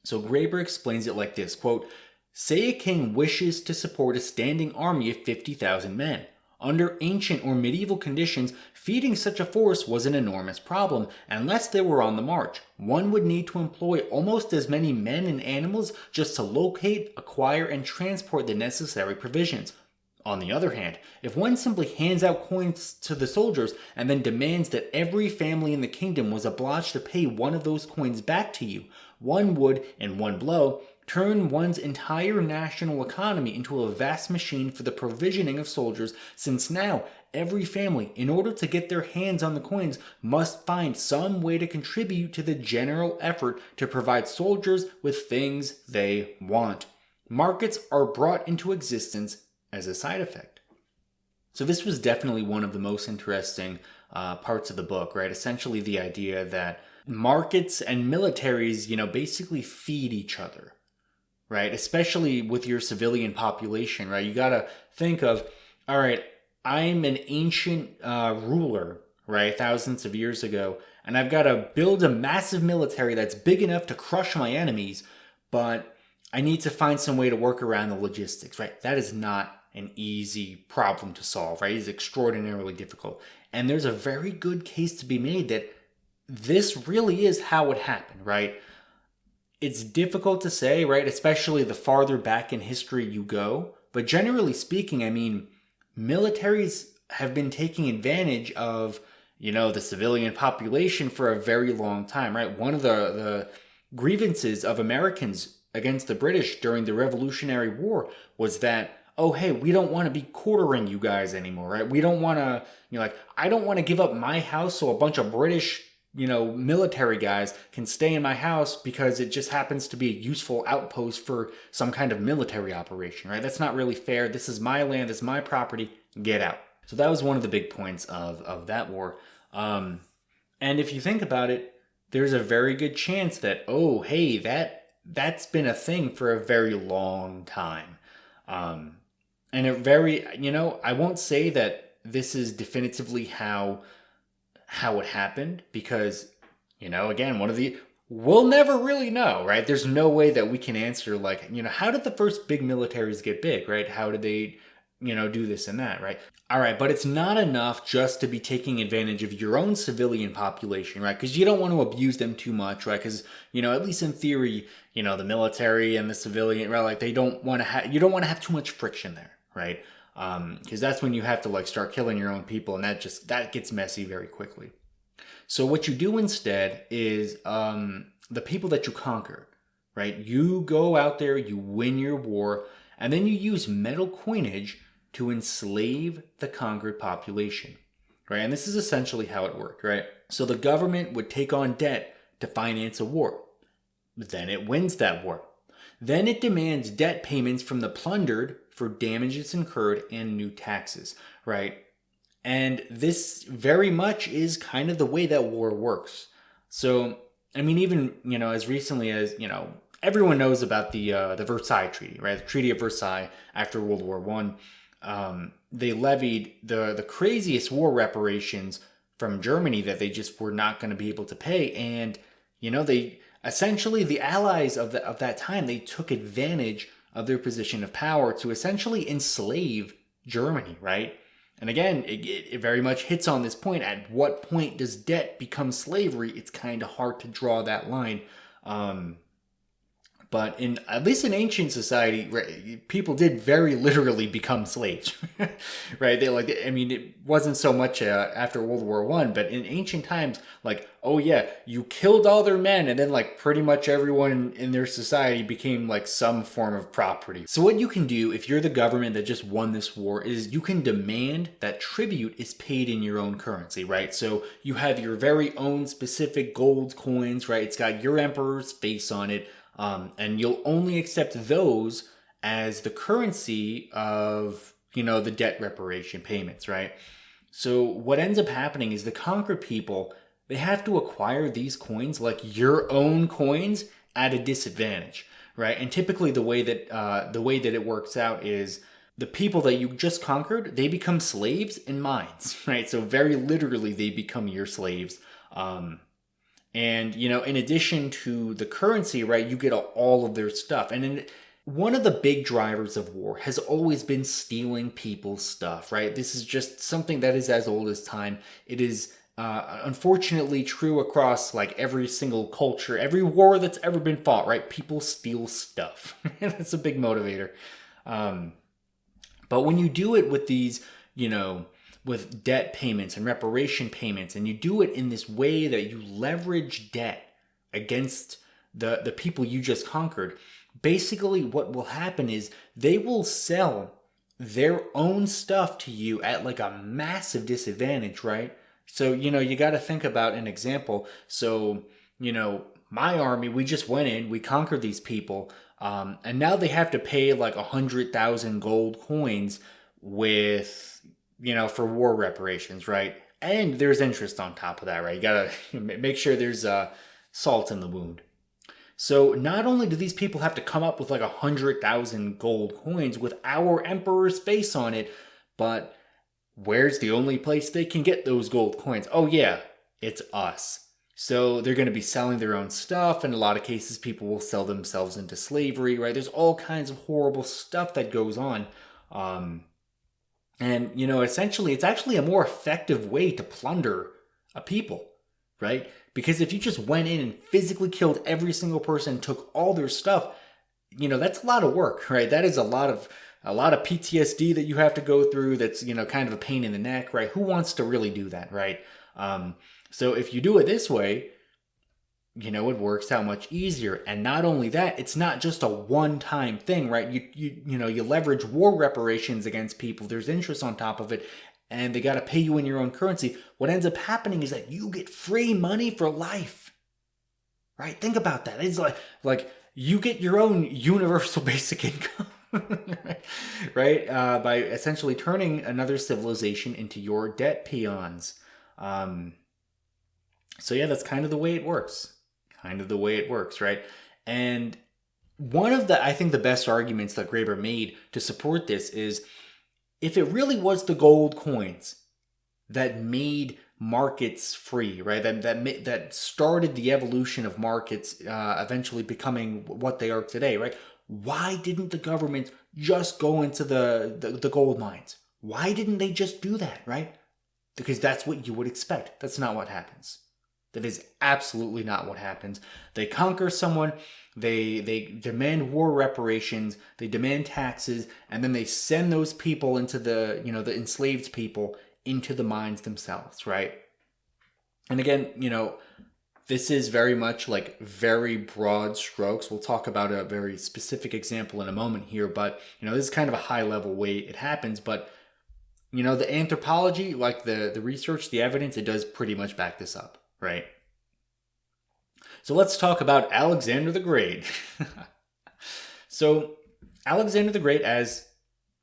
So Graeber explains it like this, quote, say a king wishes to support a standing army of 50,000 men. Under ancient or medieval conditions, feeding such a force was an enormous problem. Unless they were on the march, one would need to employ almost as many men and animals just to locate, acquire, and transport the necessary provisions. On the other hand, if one simply hands out coins to the soldiers and then demands that every family in the kingdom was obliged to pay one of those coins back to you, one would, in one blow, turn one's entire national economy into a vast machine for the provisioning of soldiers, since now every family, in order to get their hands on the coins, must find some way to contribute to the general effort to provide soldiers with things they want. Markets are brought into existence as a side effect. So this was definitely one of the most interesting parts of the book, right? Essentially the idea that markets and militaries, basically feed each other, right? Especially with your civilian population, right? You got to think of, all right, I'm an ancient ruler, right? Thousands of years ago, and I've got to build a massive military that's big enough to crush my enemies, but I need to find some way to work around the logistics, right? That is not an easy problem to solve, right? It's extraordinarily difficult. And there's a very good case to be made that this really is how it happened, right? It's difficult to say, right? Especially the farther back in history you go. But generally speaking, I mean, militaries have been taking advantage of, the civilian population for a very long time, right? One of the grievances of Americans against the British during the Revolutionary War was that, oh, hey, we don't want to be quartering you guys anymore, right? We don't want to, I don't want to give up my house so a bunch of British, military guys can stay in my house because it just happens to be a useful outpost for some kind of military operation, right? That's not really fair. This is my land. This is my property. Get out. So that was one of the big points of that war. And if you think about it, there's a very good chance that, oh, hey, that's been a thing for a very long time. And it very, I won't say that this is definitively how it happened because, again, we'll never really know, right? There's no way that we can answer like, how did the first big militaries get big, right? How did they, do this and that, right? All right, but it's not enough just to be taking advantage of your own civilian population, right? Because you don't want to abuse them too much, right? Because, at least in theory, the military and the civilian, right? Like you don't want to have too much friction there, right? Because that's when you have to like start killing your own people, and that gets messy very quickly. So what you do instead is the people that you conquer, right? You go out there, you win your war, and then you use metal coinage to enslave the conquered population, right? And this is essentially how it worked, right? So the government would take on debt to finance a war. Then it wins that war. Then it demands debt payments from the plundered for damages incurred and new taxes, right? And this very much is kind of the way that war works. So, I mean, even, as recently as, everyone knows about the Versailles Treaty, right? The Treaty of Versailles after World War One. They levied the craziest war reparations from Germany that they just were not going to be able to pay. And, they essentially, the allies of that time, they took advantage of their position of power to essentially enslave Germany, right? And again, it very much hits on this point. At what point does debt become slavery? It's kind of hard to draw that line. But at least in ancient society, right, people did very literally become slaves, right? It wasn't so much after World War One, but in ancient times, oh yeah, you killed all their men, and then pretty much everyone in their society became some form of property. So what you can do if you're the government that just won this war is you can demand that tribute is paid in your own currency, right? So you have your very own specific gold coins, right? It's got your emperor's face on it. And you'll only accept those as the currency of, the debt reparation payments, right? So what ends up happening is the conquered people, they have to acquire these coins, like your own coins, at a disadvantage, right? And typically the way that it works out is the people that you just conquered, they become slaves in mines, right? So very literally, they become your slaves. And, in addition to the currency, right, you get all of their stuff. And one of the big drivers of war has always been stealing people's stuff, right? This is just something that is as old as time. It is unfortunately true across every single culture, every war that's ever been fought, right? People steal stuff. That's a big motivator. But when you do it with these, with debt payments and reparation payments, and you do it in this way that you leverage debt against the people you just conquered, basically what will happen is they will sell their own stuff to you at a massive disadvantage, right? So, you got to think about an example. So, my army, we just went in, we conquered these people, and now they have to pay 100,000 gold coins with, for war reparations, right? And there's interest on top of that, right? You gotta make sure there's salt in the wound. So not only do these people have to come up with 100,000 gold coins with our emperor's face on it, but where's the only place they can get those gold coins? Oh yeah, it's us. So they're going to be selling their own stuff. In a lot of cases, people will sell themselves into slavery, right? There's all kinds of horrible stuff that goes on. And, essentially, it's actually a more effective way to plunder a people, right? Because if you just went in and physically killed every single person, took all their stuff, that's a lot of work, right? That is a lot of PTSD that you have to go through. That's, kind of a pain in the neck, right? Who wants to really do that, right? So if you do it this way, it works out much easier. And not only that, it's not just a one-time thing, right? You leverage war reparations against people. There's interest on top of it, and they got to pay you in your own currency. What ends up happening is that you get free money for life, right? Think about that. It's like you get your own universal basic income, right? By essentially turning another civilization into your debt peons. So yeah, that's kind of the way it works. Right? And one of I think the best arguments that Graeber made to support this is if it really was the gold coins that made markets free, right? That started the evolution of markets, eventually becoming what they are today, right? Why didn't the government just go into the gold mines? Why didn't they just do that, right? Because that's what you would expect. That's not what happens. That is absolutely not what happens. They conquer someone, they demand war reparations, they demand taxes, and then they send those people into the enslaved people into the mines themselves, right? And again, this is very much very broad strokes. We'll talk about a very specific example in a moment here, but this is kind of a high level way it happens, but the anthropology, the research, the evidence, it does pretty much back this up. Right. So let's talk about Alexander the Great. So Alexander the Great, as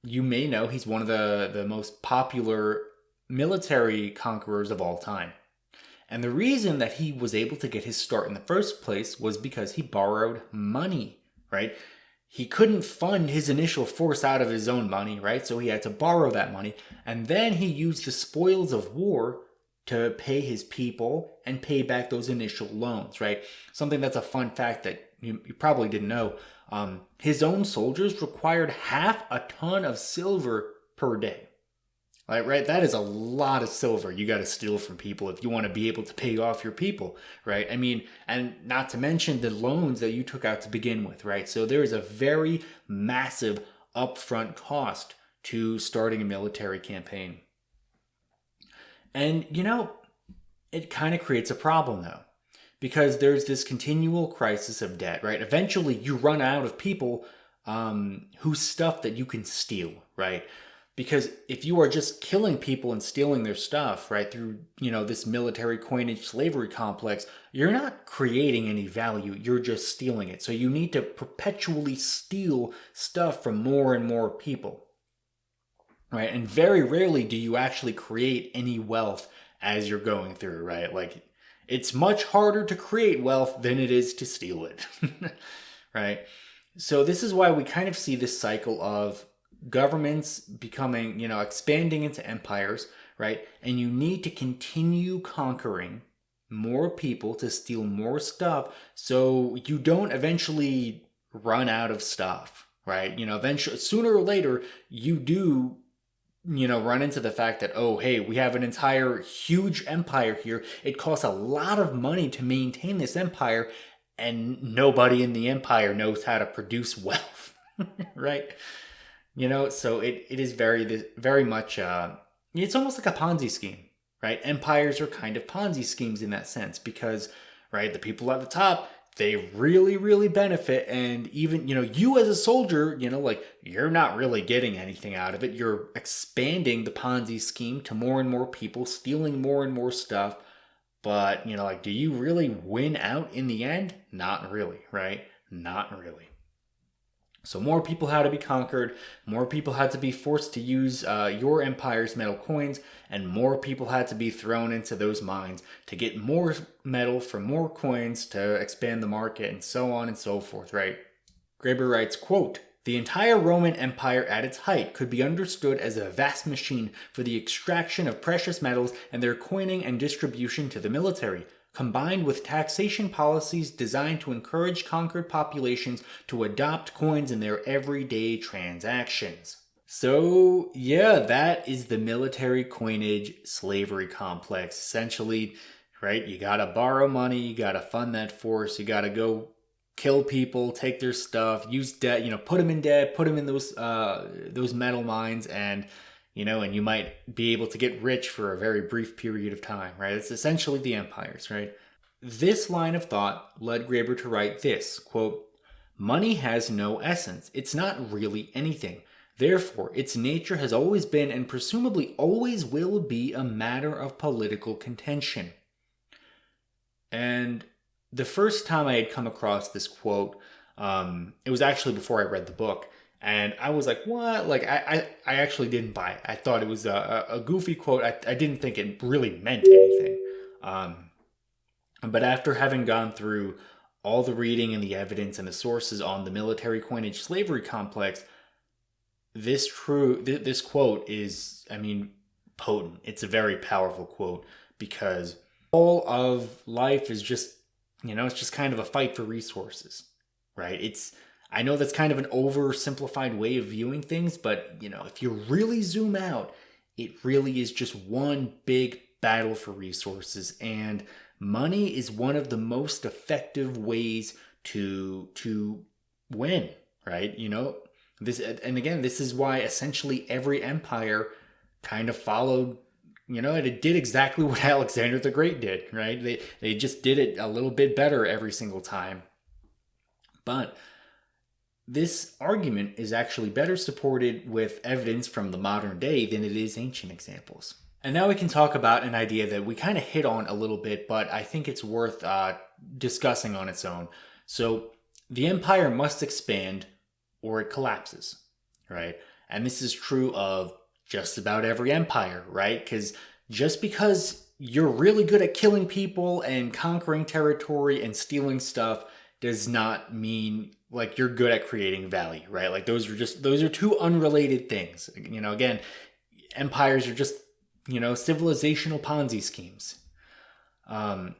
you may know, he's one of the most popular military conquerors of all time. And the reason that he was able to get his start in the first place was because he borrowed money, right? He couldn't fund his initial force out of his own money, right? So he had to borrow that money. And then he used the spoils of war to pay his people and pay back those initial loans, right? Something that's a fun fact that you probably didn't know. His own soldiers required half a ton of silver per day. Right? That is a lot of silver you got to steal from people if you want to be able to pay off your people, right? I mean, and not to mention the loans that you took out to begin with, right? So there is a very massive upfront cost to starting a military campaign. And, it kind of creates a problem though, because there's this continual crisis of debt, right? Eventually you run out of people whose stuff that you can steal, right? Because if you are just killing people and stealing their stuff, right, through, this military coinage slavery complex, you're not creating any value. You're just stealing it. So you need to perpetually steal stuff from more and more people, right? And very rarely do you actually create any wealth as you're going through, right? Like, it's much harder to create wealth than it is to steal it, right? So this is why we kind of see this cycle of governments becoming, expanding into empires, right? And you need to continue conquering more people to steal more stuff so you don't eventually run out of stuff, right? Eventually, sooner or later, you do run into the fact that, oh, hey, we have an entire huge empire here. It costs a lot of money to maintain this empire, and nobody in the empire knows how to produce wealth, right? So it is very much, it's almost like a Ponzi scheme, right? Empires are kind of Ponzi schemes in that sense because, right, the people at the top, they really, really benefit. And even, you as a soldier, like, you're not really getting anything out of it. You're expanding the Ponzi scheme to more and more people, stealing more and more stuff. But, like, do you really win out in the end? Not really, right? Not really. So more people had to be conquered, more people had to be forced to use your empire's metal coins, and more people had to be thrown into those mines to get more metal for more coins to expand the market, and so on and so forth, right? Graeber writes, quote, "The entire Roman Empire at its height could be understood as a vast machine for the extraction of precious metals and their coining and distribution to the military, combined with taxation policies designed to encourage conquered populations to adopt coins in their everyday transactions." So, yeah, that is the military coinage slavery complex. Essentially, right, you gotta borrow money, you gotta fund that force, you gotta go kill people, take their stuff, use debt, put them in debt, put them in those metal mines, and and you might be able to get rich for a very brief period of time, right? It's essentially the empires, right? This line of thought led Graeber to write this, quote, "Money has no essence. It's not really anything. Therefore, its nature has always been and presumably always will be a matter of political contention." And the first time I had come across this quote, it was actually before I read the book. And I was like, what? Like, I actually didn't buy it. I thought it was a goofy quote. I didn't think it really meant anything. But after having gone through all the reading and the evidence and the sources on the military coinage slavery complex, this quote is, potent. It's a very powerful quote because all of life is just, it's just kind of a fight for resources, right? I know that's kind of an oversimplified way of viewing things, but if you really zoom out, it really is just one big battle for resources, and money is one of the most effective ways to win, right? This, and again, this is why essentially every empire kind of followed, it did exactly what Alexander the Great did, right? They just did it a little bit better every single time. But this argument is actually better supported with evidence from the modern day than it is ancient examples. And now we can talk about an idea that we kind of hit on a little bit, but I think it's worth discussing on its own. So the empire must expand or it collapses, right? And this is true of just about every empire, right? Just because you're really good at killing people and conquering territory and stealing stuff does not mean like you're good at creating value, right? Like those are two unrelated things. Again, empires are just, civilizational Ponzi schemes.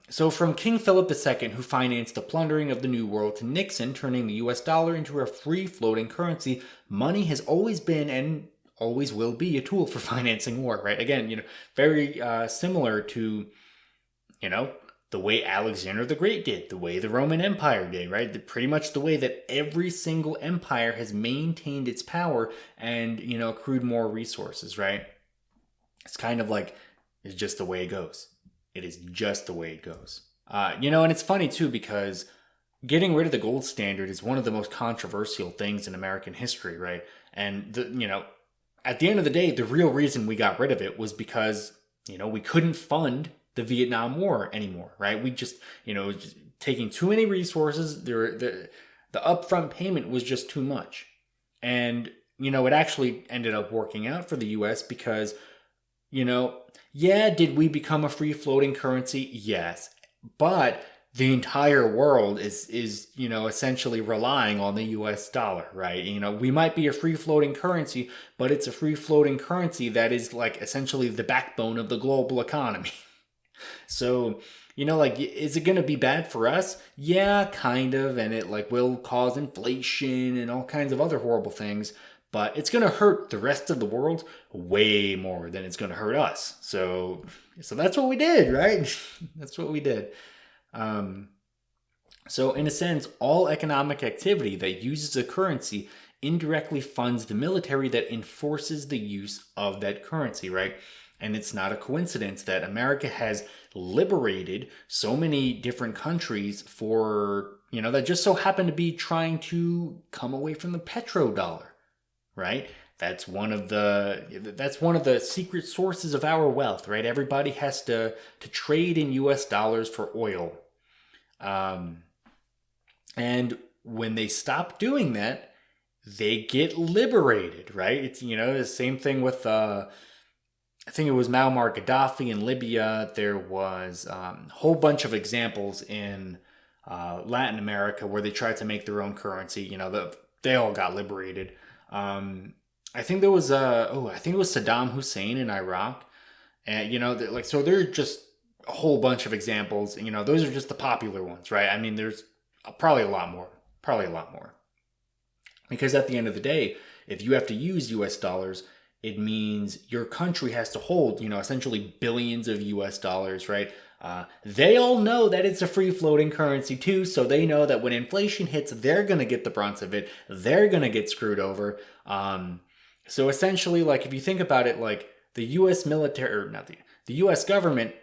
So from King Philip II, who financed the plundering of the New World, to Nixon turning the US dollar into a free floating currency, money has always been and always will be a tool for financing war, right? Again, very similar to, you know, the way Alexander the Great did, the way the Roman Empire did, right? Pretty much the way that every single empire has maintained its power and, accrued more resources, right? It's kind of like, it's just the way it goes. It is just the way it goes. And it's funny too because getting rid of the gold standard is one of the most controversial things in American history, right? And at the end of the day, the real reason we got rid of it was because we couldn't fund the Vietnam War anymore, right? We just just taking too many resources. The upfront payment was just too much, and it actually ended up working out for the U.S. because yeah, did we become a free floating currency? Yes. But the entire world is essentially relying on the US dollar, right? We might be a free floating currency, but it's a free floating currency that is like essentially the backbone of the global economy. So, is it going to be bad for us? Yeah, kind of, and it like will cause inflation and all kinds of other horrible things, but it's going to hurt the rest of the world way more than it's going to hurt us. So that's what we did, right? That's what we did. So in a sense, all economic activity that uses a currency indirectly funds the military that enforces the use of that currency, right? And it's not a coincidence that America has liberated so many different countries for, that just so happen to be trying to come away from the petrodollar, right? That's one of the secret sources of our wealth, right? Everybody has to trade in US dollars for oil. And when they stop doing that, they get liberated, right? It's, the same thing with, I think it was Muammar Gaddafi in Libya. There was a whole bunch of examples in Latin America where they tried to make their own currency. They all got liberated. I think there was I think it was Saddam Hussein in Iraq, and so there's just a whole bunch of examples. Those are just the popular ones, right? I mean, there's probably a lot more, because at the end of the day, if you have to use U.S. dollars, it means your country has to hold, essentially billions of US dollars, right? They all know that it's a free floating currency too, so they know that when inflation hits, they're going to get the brunt of it. They're going to get screwed over. So essentially, like, if you think about it, like, the US military, or not the US government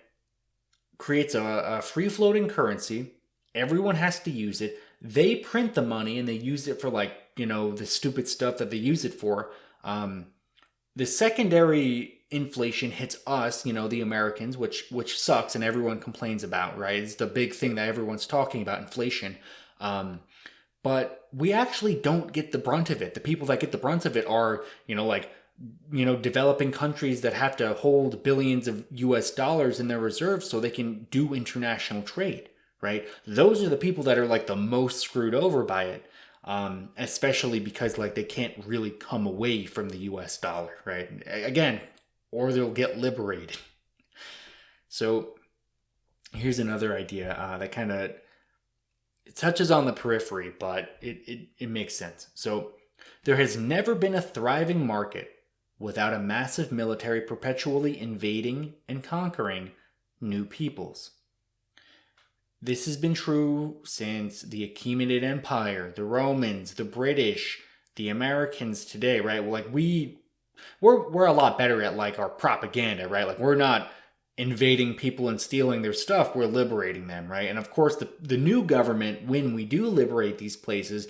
creates a free floating currency. Everyone has to use it. They print the money and they use it for, like, the stupid stuff that they use it for. The secondary inflation hits us, the Americans, which sucks and everyone complains about, right? It's the big thing that everyone's talking about, inflation. But we actually don't get the brunt of it. The people that get the brunt of it are, developing countries that have to hold billions of US dollars in their reserves so they can do international trade, right? Those are the people that are like the most screwed over by it. Especially because like they can't really come away from the US dollar, right? Again, or they'll get liberated. So here's another idea that kind of touches on the periphery, but it makes sense. So there has never been a thriving market without a massive military perpetually invading and conquering new peoples. This has been true since the Achaemenid Empire, the Romans, the British, the Americans today, right? Well, like we're a lot better at like our propaganda, right? Like we're not invading people and stealing their stuff, we're liberating them, right? And of course the new government, when we do liberate these places,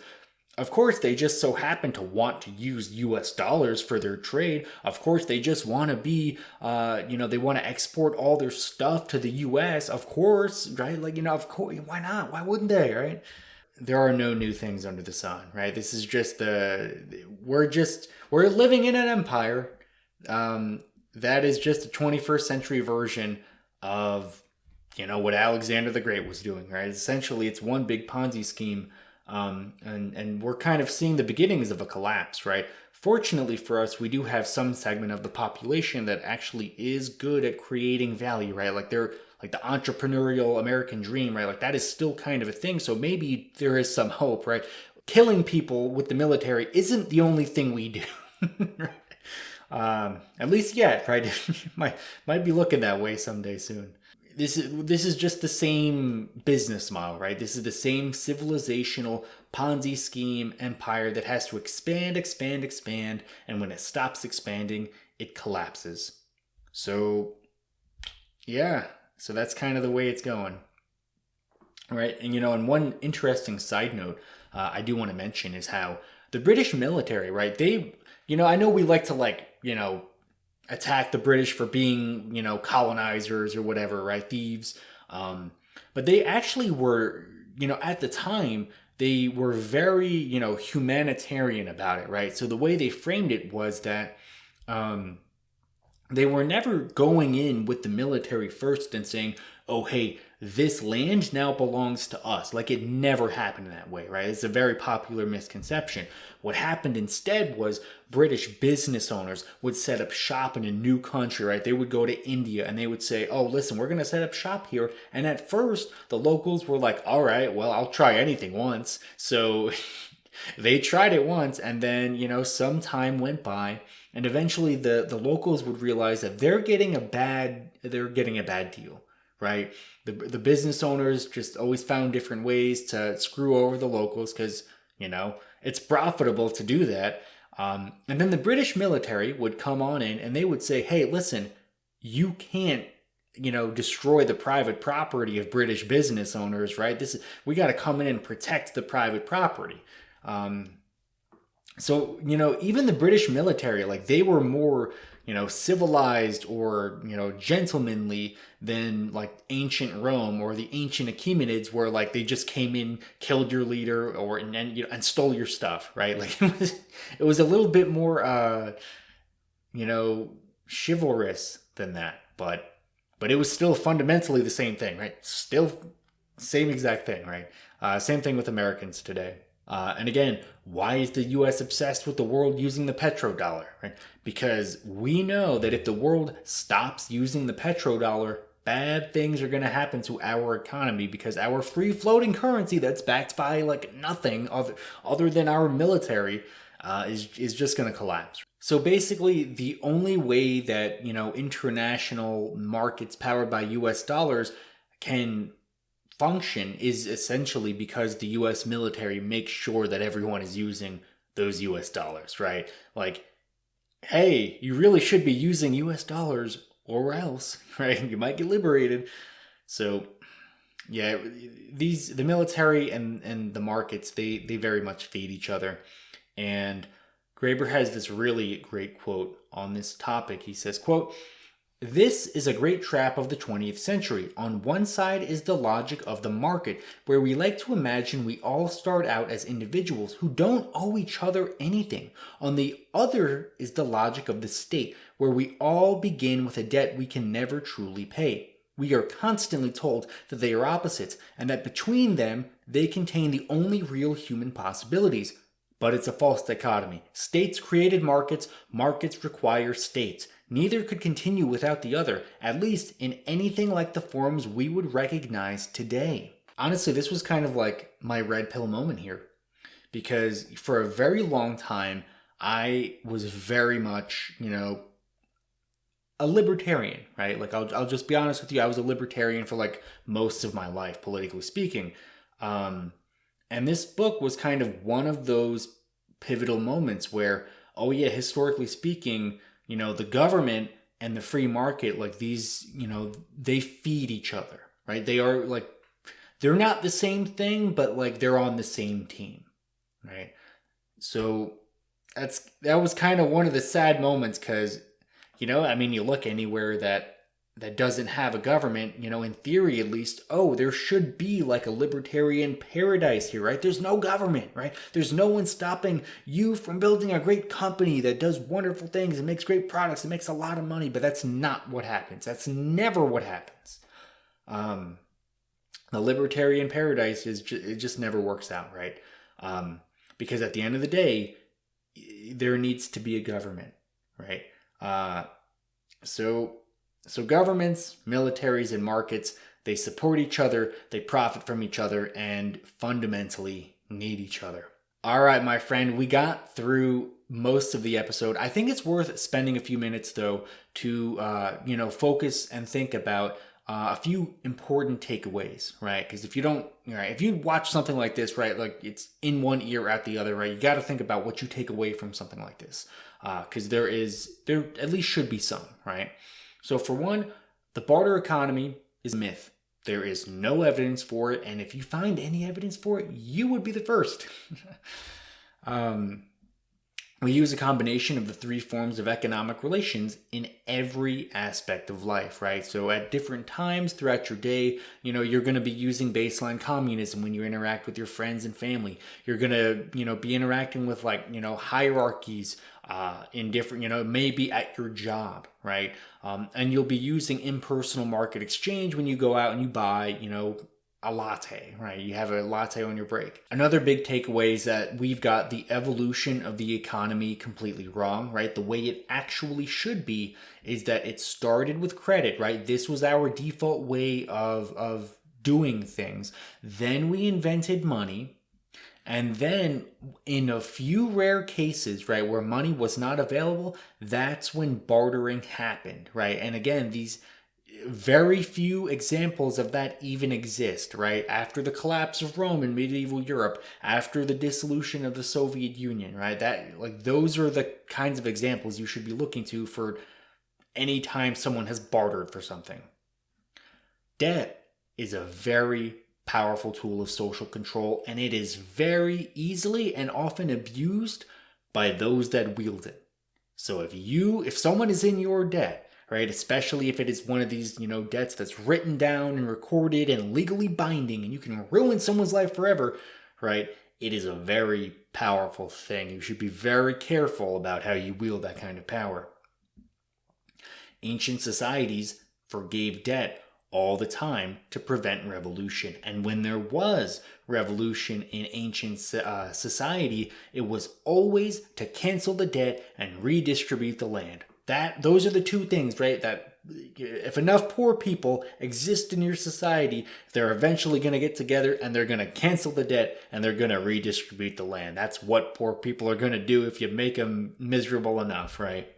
of course, they just so happen to want to use US dollars for their trade. Of course, they just want to be, they want to export all their stuff to the US. Of course, right? Like, of course, why not? Why wouldn't they, right? there are no new things under the sun, right? This is just we're living in an empire that is just a 21st century version of what Alexander the Great was doing, right? Essentially, it's one big Ponzi scheme, and we're kind of seeing the beginnings of a collapse, right? Fortunately for us, we do have some segment of the population that actually is good at creating value, right? Like they're like the entrepreneurial American dream, right? Like that is still kind of a thing. So maybe there is some hope, right? Killing people with the military isn't the only thing we do. At least yet, right? might be looking that way someday soon. This is just the same business model, right? This is the same civilizational Ponzi scheme empire that has to expand, expand, expand, and when it stops expanding, it collapses. So, yeah, so that's kind of the way it's going, right? And one interesting side note I do want to mention is how the British military, right? I know we like to attack the British for being, colonizers or whatever, right? Thieves. But they actually were, at the time, they were very, humanitarian about it, right? So the way they framed it was that they were never going in with the military first and saying, oh, hey, this land now belongs to us. Like it never happened that way, right? It's a very popular misconception. What happened instead was British business owners would set up shop in a new country, right? They would go to India and they would say, oh, listen, we're going to set up shop here. And at first, the locals were like, all right, well, I'll try anything once. So they tried it once and then, some time went by and eventually the locals would realize that they're getting a bad deal, right? The business owners just always found different ways to screw over the locals because, it's profitable to do that. And then the British military would come on in and they would say, hey, listen, you can't, destroy the private property of British business owners, right? We got to come in and protect the private property. So, even the British military, like they were more, civilized or, gentlemanly than like ancient Rome or the ancient Achaemenids where like they just came in, killed your leader and stole your stuff, right? Like it was a little bit more, chivalrous than that, but it was still fundamentally the same thing, right? Still same exact thing, right? Same thing with Americans today. And again, why is the US obsessed with the world using the petrodollar? Right? Because we know that if the world stops using the petrodollar, bad things are going to happen to our economy because our free floating currency that's backed by like nothing other than our military is just going to collapse. So basically, the only way that, international markets powered by US dollars can function is essentially because the US military makes sure that everyone is using those US dollars, right? Like, hey, you really should be using US dollars or else, right? You might get liberated. So, yeah, the military and the markets, they very much feed each other. And Graeber has this really great quote on this topic. He says, quote, this is a great trap of the 20th century. On one side is the logic of the market, where we like to imagine we all start out as individuals who don't owe each other anything. On the other is the logic of the state, where we all begin with a debt we can never truly pay. We are constantly told that they are opposites, and that between them they contain the only real human possibilities. But it's a false dichotomy. States created markets, markets require states. Neither could continue without the other, at least in anything like the forms we would recognize today. Honestly, this was kind of like my red pill moment here. Because for a very long time, I was very much, a libertarian, right? Like, I'll just be honest with you, I was a libertarian for like most of my life, politically speaking. And this book was kind of one of those pivotal moments where, oh yeah, historically speaking, the government and the free market, like these, they feed each other, right? They are like, they're not the same thing, but like they're on the same team, right? So that was kind of one of the sad moments because, you look anywhere that that doesn't have a government, in theory at least, oh, there should be like a libertarian paradise here, right? There's no government, right? There's no one stopping you from building a great company that does wonderful things and makes great products and makes a lot of money, but that's not what happens. That's never what happens. The libertarian paradise it just never works out, right? Because at the end of the day, there needs to be a government, right? So governments, militaries, and markets, they support each other, they profit from each other, and fundamentally need each other. All right, my friend, we got through most of the episode. I think it's worth spending a few minutes, though, to focus and think about a few important takeaways, right? Because if you watch something like this, right, like it's in one ear out the other, right, you got to think about what you take away from something like this, because there at least should be some, right? So for one, the barter economy is a myth. There is no evidence for it, and if you find any evidence for it, you would be the first. We use a combination of the three forms of economic relations in every aspect of life, right? So at different times throughout your day, you're going to be using baseline communism when you interact with your friends and family. You're going to, be interacting with hierarchies in different, maybe at your job, right? And you'll be using impersonal market exchange when you go out and you buy, a latte, right? You have a latte on your break. Another big takeaway is that we've got the evolution of the economy completely wrong, right? The way it actually should be is that it started with credit, right? This was our default way of doing things. Then we invented money. And then in a few rare cases, right, where money was not available, that's when bartering happened, right? And again, these very few examples of that even exist, right? After the collapse of Rome in medieval Europe, after the dissolution of the Soviet Union, right? Those are the kinds of examples you should be looking to for any time someone has bartered for something. Debt is a very powerful tool of social control, and it is very easily and often abused by those that wield it. So if someone is in your debt, right, especially if it is one of these, debts that's written down and recorded and legally binding, and you can ruin someone's life forever, right, it is a very powerful thing. You should be very careful about how you wield that kind of power. Ancient societies forgave debt all the time to prevent revolution. And when there was revolution in ancient society, it was always to cancel the debt and redistribute the land. Those are the two things, right? That if enough poor people exist in your society, they're eventually going to get together and they're going to cancel the debt and they're going to redistribute the land. That's what poor people are going to do if you make them miserable enough, right?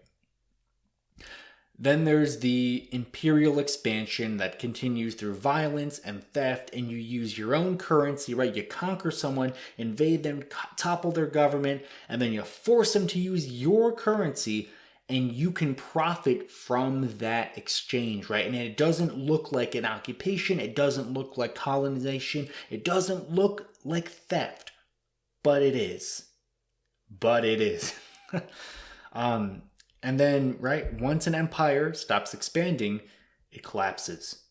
Then there's the imperial expansion that continues through violence and theft, and you use your own currency, right? You conquer someone, invade them, topple their government, and then you force them to use your currency, and you can profit from that exchange, right? And it doesn't look like an occupation. It doesn't look like colonization. It doesn't look like theft, but it is. And then, right, once an empire stops expanding, it collapses.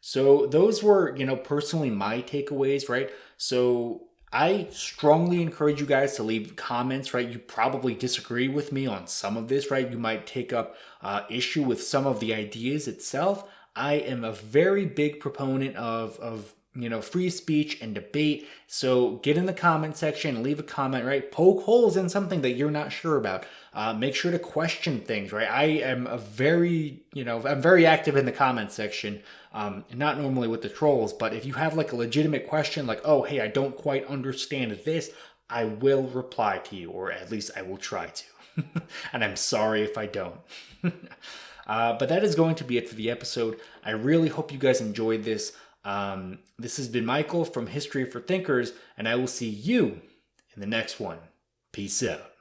So those were, personally my takeaways, right? So I strongly encourage you guys to leave comments, right? You probably disagree with me on some of this, right? You might take up issue with some of the ideas itself. I am a very big proponent of free speech and debate. So get in the comment section, leave a comment, right? Poke holes in something that you're not sure about. Make sure to question things, right? I am I'm very active in the comment section. Not normally with the trolls, but if you have like a legitimate question, like, oh, hey, I don't quite understand this, I will reply to you, or at least I will try to. And I'm sorry if I don't. But that is going to be it for the episode. I really hope you guys enjoyed this. This has been Michael from History for Thinkers, and I will see you in the next one. Peace out.